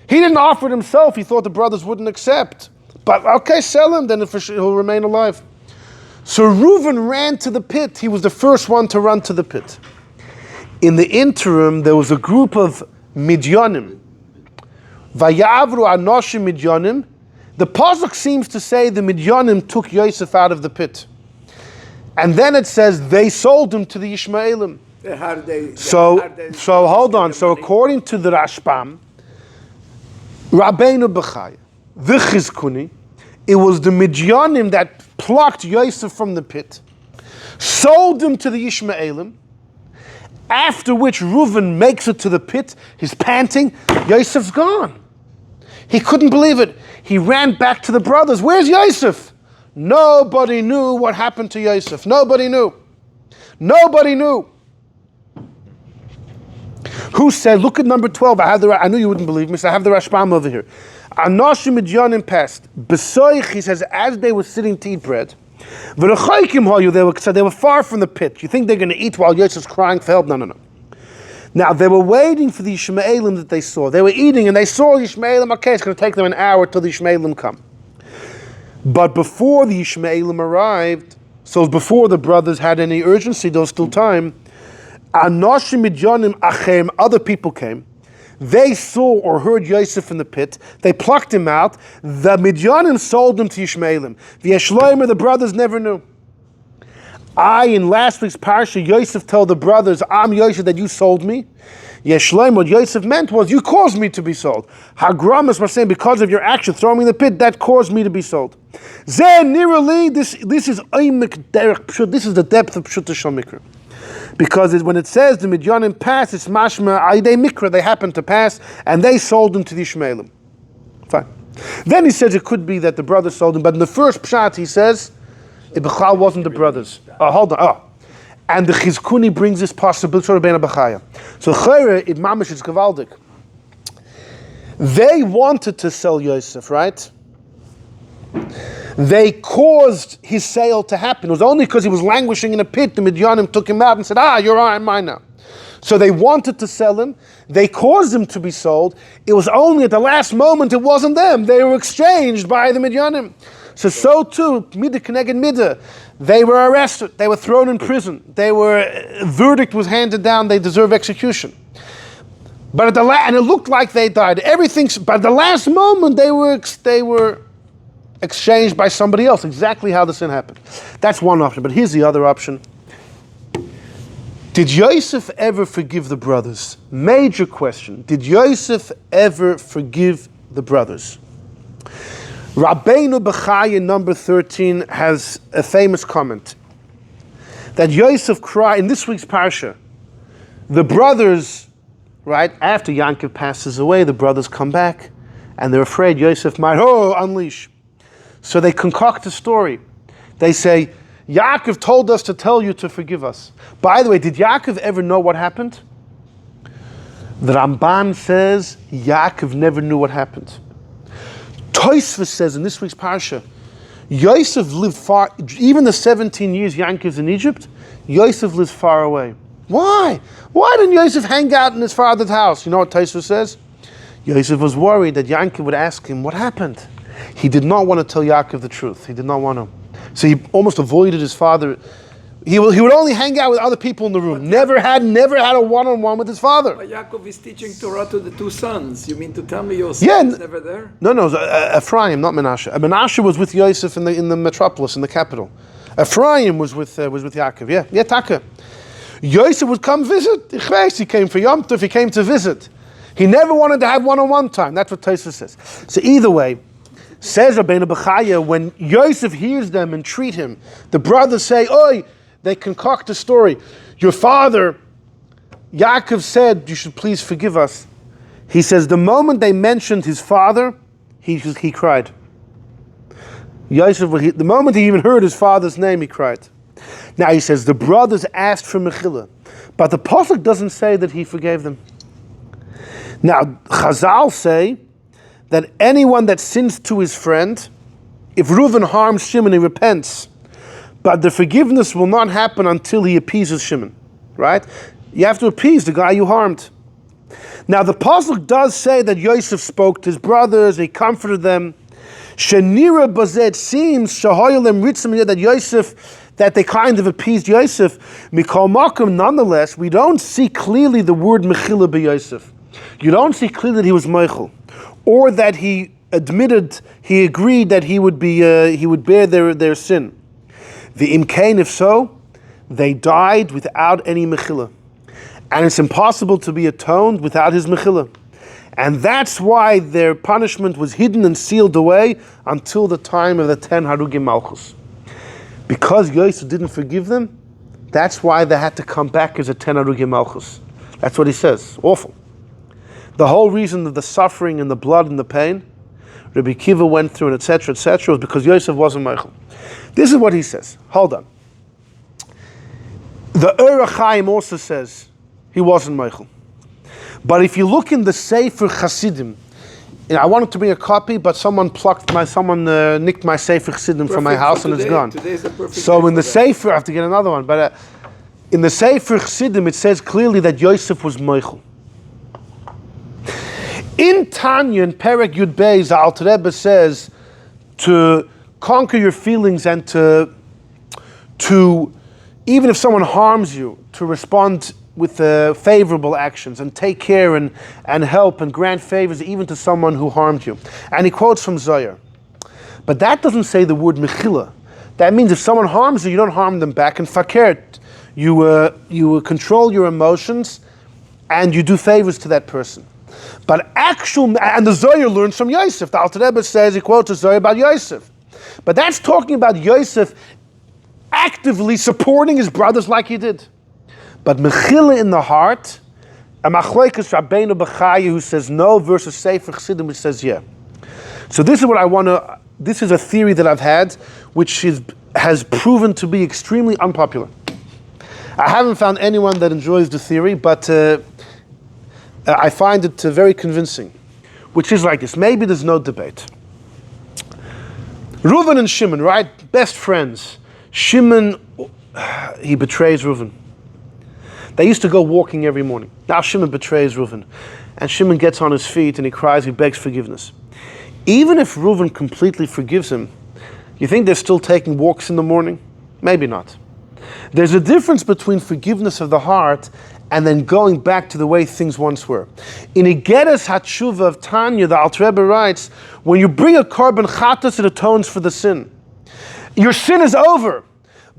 He didn't offer it himself. He thought the brothers wouldn't accept. But okay, sell him, then he'll remain alive. So Reuven ran to the pit. He was the first one to run to the pit. In the interim, there was a group of Midyanim. Vayavru anoshim Midyanim. The pasuk seems to say the Midyanim took Yosef out of the pit. And then it says they sold him to the Ishmaelim. So hold on. So according to the Rashbam, Rabbeinu Bechaya, the Chizkuni, it was the Midyanim that plucked Yosef from the pit, sold him to the Ishmaelim, after which Reuven makes it to the pit, he's panting, Yosef's gone. He couldn't believe it. He ran back to the brothers. Where's Yosef? Nobody knew what happened to Yosef. Nobody knew. Nobody knew. Who said, look at number 12. I knew you wouldn't believe me, so I have the Rashbam over here. Anoshim Midyanim passed. Besoich, he says, as they were sitting to eat bread, they were far from the pit. You think they're going to eat while Yosef's crying for help? No. Now, they were waiting for the Ishmaelim that they saw. They were eating and they saw the Ishmaelim. Okay, it's going to take them an hour till the Ishmaelim come. But before the Ishmaelim arrived, so before the brothers had any urgency, there was still time, Anoshim Midyanim Achem, other people came. They saw or heard Yosef in the pit. They plucked him out. The Midyanim sold him to Yishmaelim. The Shlomo, the brothers never knew. In last week's parsha, Yosef told the brothers, I'm Yosef that you sold me. Shlomo, what Yosef meant was, you caused me to be sold. Hagramas was saying, because of your action, throwing me in the pit, that caused me to be sold. Zeh this is oimik derech pshut, this is the depth of pshut shel mikra. Because when it says the Midyanim passed, it's mashma aydei mikra, they happened to pass, and they sold him to the Ishmaelim. Fine. Then he says it could be that the brothers sold him, but in the first pshat he says, it wasn't the brothers. Hold on. And the Chizkuni brings this possibility to Rabbeinu Bechaya. So Chayre, it mamish is gewaldig. They wanted to sell Yosef, right? They caused his sale to happen. It was only because he was languishing in a pit, the Midyanim took him out and said, you're mine now. So they wanted to sell him. They caused him to be sold. It was only at the last moment it wasn't them. They were exchanged by the Midyanim. So too, Midah Keneged Midah. They were arrested. They were thrown in prison. Verdict was handed down. They deserve execution. But and it looked like they died. But at the last moment, they were exchanged by somebody else. Exactly how the sin happened. That's one option. But here's the other option. Did Yosef ever forgive the brothers? Major question. Did Yosef ever forgive the brothers? Rabbeinu Bechaya, number 13, has a famous comment that Yosef cried in this week's parsha. The brothers, right, after Yaakov passes away, the brothers come back and they're afraid Yosef might, unleash. So they concoct a story. They say, Yaakov told us to tell you to forgive us. By the way, did Yaakov ever know what happened? The Ramban says Yaakov never knew what happened. Tosfos says in this week's parsha, Yosef lived far, even the 17 years Yaakov's in Egypt, Yosef lives far away. Why? Why didn't Yosef hang out in his father's house? You know what Tosfos says? Yosef was worried that Yaakov would ask him, what happened? He did not want to tell Yaakov the truth. He did not want to. So he almost avoided his father. He would only hang out with other people in the room. Never had a one-on-one with his father. But Yaakov is teaching Torah to the two sons. You mean to tell me Yosef is never there? No, Ephraim, not Menashe. Menashe was with Yosef in the metropolis, in the capital. Ephraim was with Yaakov. Yeah, Taka. Yosef would come visit. He came for Yom Tov. He came to visit. He never wanted to have one-on-one time. That's what Tosfos says. So either way, Says Rabbeinu Bechaya, when Yosef hears them entreat him, the brothers say, "Oi!" They concoct a story. Your father, Yaakov, said, "You should please forgive us." He says, the moment they mentioned his father, he cried. Yosef, the moment he even heard his father's name, he cried. Now he says, the brothers asked for mechila, but the pasuk doesn't say that he forgave them. Now, Chazal say that anyone that sins to his friend, if Reuven harms Shimon, he repents, but the forgiveness will not happen until he appeases Shimon, right? You have to appease the guy you harmed. Now, the pasuk does say that Yosef spoke to his brothers, he comforted them. Shenira bazet seems shahoyalem ritzim that Yosef, that they kind of appeased Yosef. Mikol makom, nonetheless, we don't see clearly the word mechila be Yosef. You don't see clearly that he was meichel, or that he admitted, he agreed that he would bear their sin. The imkain, if so, they died without any mechila, and it's impossible to be atoned without his mechila. And that's why their punishment was hidden and sealed away until the time of the Ten Harugai Malchus. Because Yosef didn't forgive them, that's why they had to come back as a Ten Harugai Malchus. That's what he says. Awful. The whole reason of the suffering and the blood and the pain Rabbi Kiva went through, and etc., was because Yosef wasn't Meichel. This is what he says. Hold on. The Ur Chaim also says he wasn't Meichel. But if you look in the Sefer Chassidim, I wanted to bring a copy, but someone nicked my Sefer Chassidim from my house and it's gone. So in the Sefer, I have to get another one. But in the Sefer Chassidim, it says clearly that Yosef was Meichel. In Tanya, in Perek Yud Beis, the Alter Rebbe says to conquer your feelings and to even if someone harms you, to respond with favorable actions and take care and help and grant favors even to someone who harmed you. And he quotes from Zohar. But that doesn't say the word mechila. That means if someone harms you, you don't harm them back. And fakert, you control your emotions and you do favors to that person. But and the Zohar learns from Yosef. The Alter Rebbe says, he quotes the Zohar about Yosef. But that's talking about Yosef actively supporting his brothers like he did. But mechila in the heart, a machlokes Rabbeinu Bechaya who says no versus Sefer Chassidim which says yeah. So this is this is a theory that I've had which has proven to be extremely unpopular. I haven't found anyone that enjoys the theory, but I find it very convincing, which is like this. Maybe there's no debate. Reuven and Shimon, right? Best friends. Shimon, he betrays Reuven. They used to go walking every morning. Now Shimon betrays Reuven. And Shimon gets on his feet and he cries, he begs forgiveness. Even if Reuven completely forgives him, you think they're still taking walks in the morning? Maybe not. There's a difference between forgiveness of the heart and then going back to the way things once were. In Igeres HaTshuva of Tanya, the Alter Rebbe writes, when you bring a korban chatas, it atones for the sin. Your sin is over.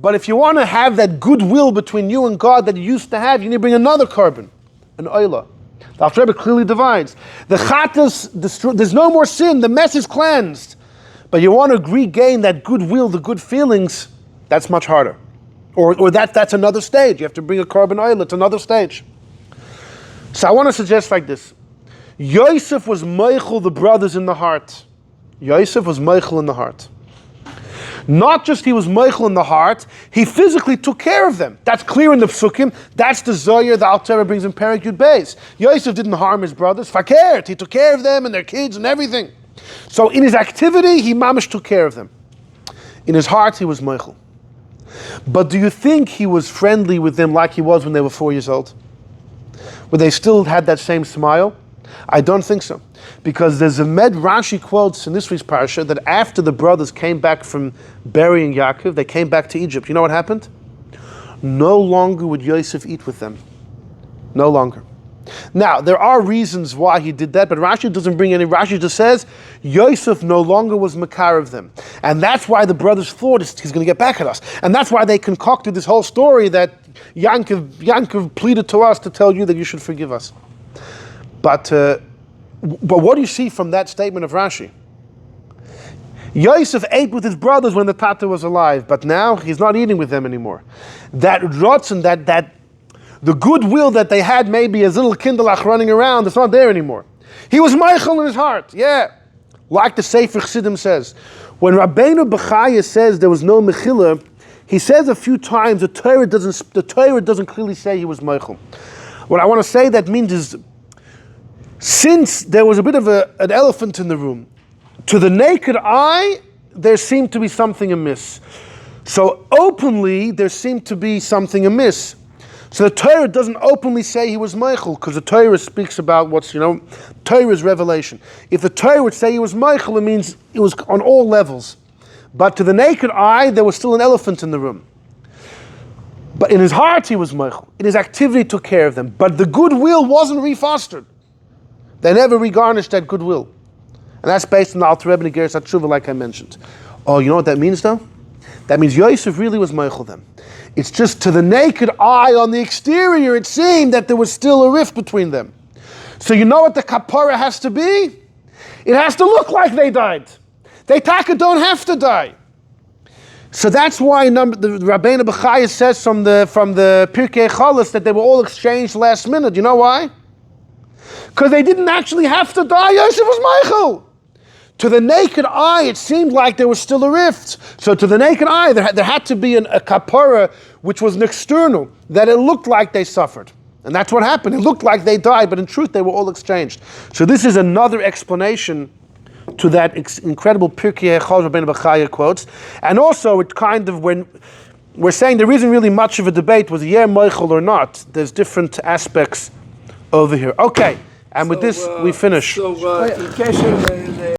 But if you want to have that goodwill between you and God that you used to have, you need to bring another korban, an oila. The Alter Rebbe clearly divides. The chatas, there's no more sin, the mess is cleansed. But you want to regain that goodwill, the good feelings, that's much harder. Or that's another stage. You have to bring a korban oil, it's another stage. So I want to suggest like this. Yosef was meichel the brothers in the heart. Yosef was meichel in the heart. Not just he was meichel in the heart, he physically took care of them. That's clear in the psukim. That's the Zohar the Alter Rebbe brings in Perek Yud Beis. Yosef didn't harm his brothers. Fakert, he took care of them and their kids and everything. So in his activity, he mamish took care of them. In his heart, he was meichel. But do you think he was friendly with them like he was when they were 4 years old? When they still had that same smile? I don't think so. Because there's a Rashi quotes in this week's parasha that after the brothers came back from burying Yaakov, they came back to Egypt. You know what happened? No longer would Yosef eat with them. No longer. Now, there are reasons why he did that, but Rashi doesn't bring any. Rashi just says, Yosef no longer was makar of them. And that's why the brothers thought he's going to get back at us. And that's why they concocted this whole story that Yaakov pleaded to us to tell you that you should forgive us. But what do you see from that statement of Rashi? Yosef ate with his brothers when the Tata was alive, but now he's not eating with them anymore. That rotzen, that the goodwill that they had maybe as little kinderlach running around, it's not there anymore. He was Michael in his heart, yeah. Like the Sefer Chassidim says. When Rabbeinu Bechaya says there was no Mechila, he says a few times the Torah doesn't clearly say he was Michael. What I want to say that means is, since there was a bit of an elephant in the room, to the naked eye, there seemed to be something amiss. So openly, there seemed to be something amiss. So the Torah doesn't openly say he was Michael, because the Torah speaks about what's, Torah's revelation. If the Torah would say he was Michael, it means it was on all levels. But to the naked eye, there was still an elephant in the room. But in his heart, he was Michael. In his activity, he took care of them. But the goodwill wasn't refostered. They never regarnished that goodwill. And that's based on the Alter Rebbe Geras HaTshuva, like I mentioned. Oh, you know what that means, though? That means Yosef really was Michael then. It's just to the naked eye on the exterior, it seemed that there was still a rift between them. So you know what the kapara has to be? It has to look like they died. They don't have to die. So that's why the Rabbeinu Bechaya says from the Pirkei Cholos that they were all exchanged last minute. You know why? Because they didn't actually have to die. Yosef was Michael. To the naked eye, it seemed like there was still a rift. So to the naked eye, there had to be a kapara which was an external, that it looked like they suffered. And that's what happened. It looked like they died, but in truth, they were all exchanged. So this is another explanation to that incredible Pirkei Cholos Rabbeinu Bechaya quotes. And also, it kind of, when we're saying there isn't really much of a debate, was Yer Michael or not, there's different aspects over here. Okay, and with this, we finish. So, in case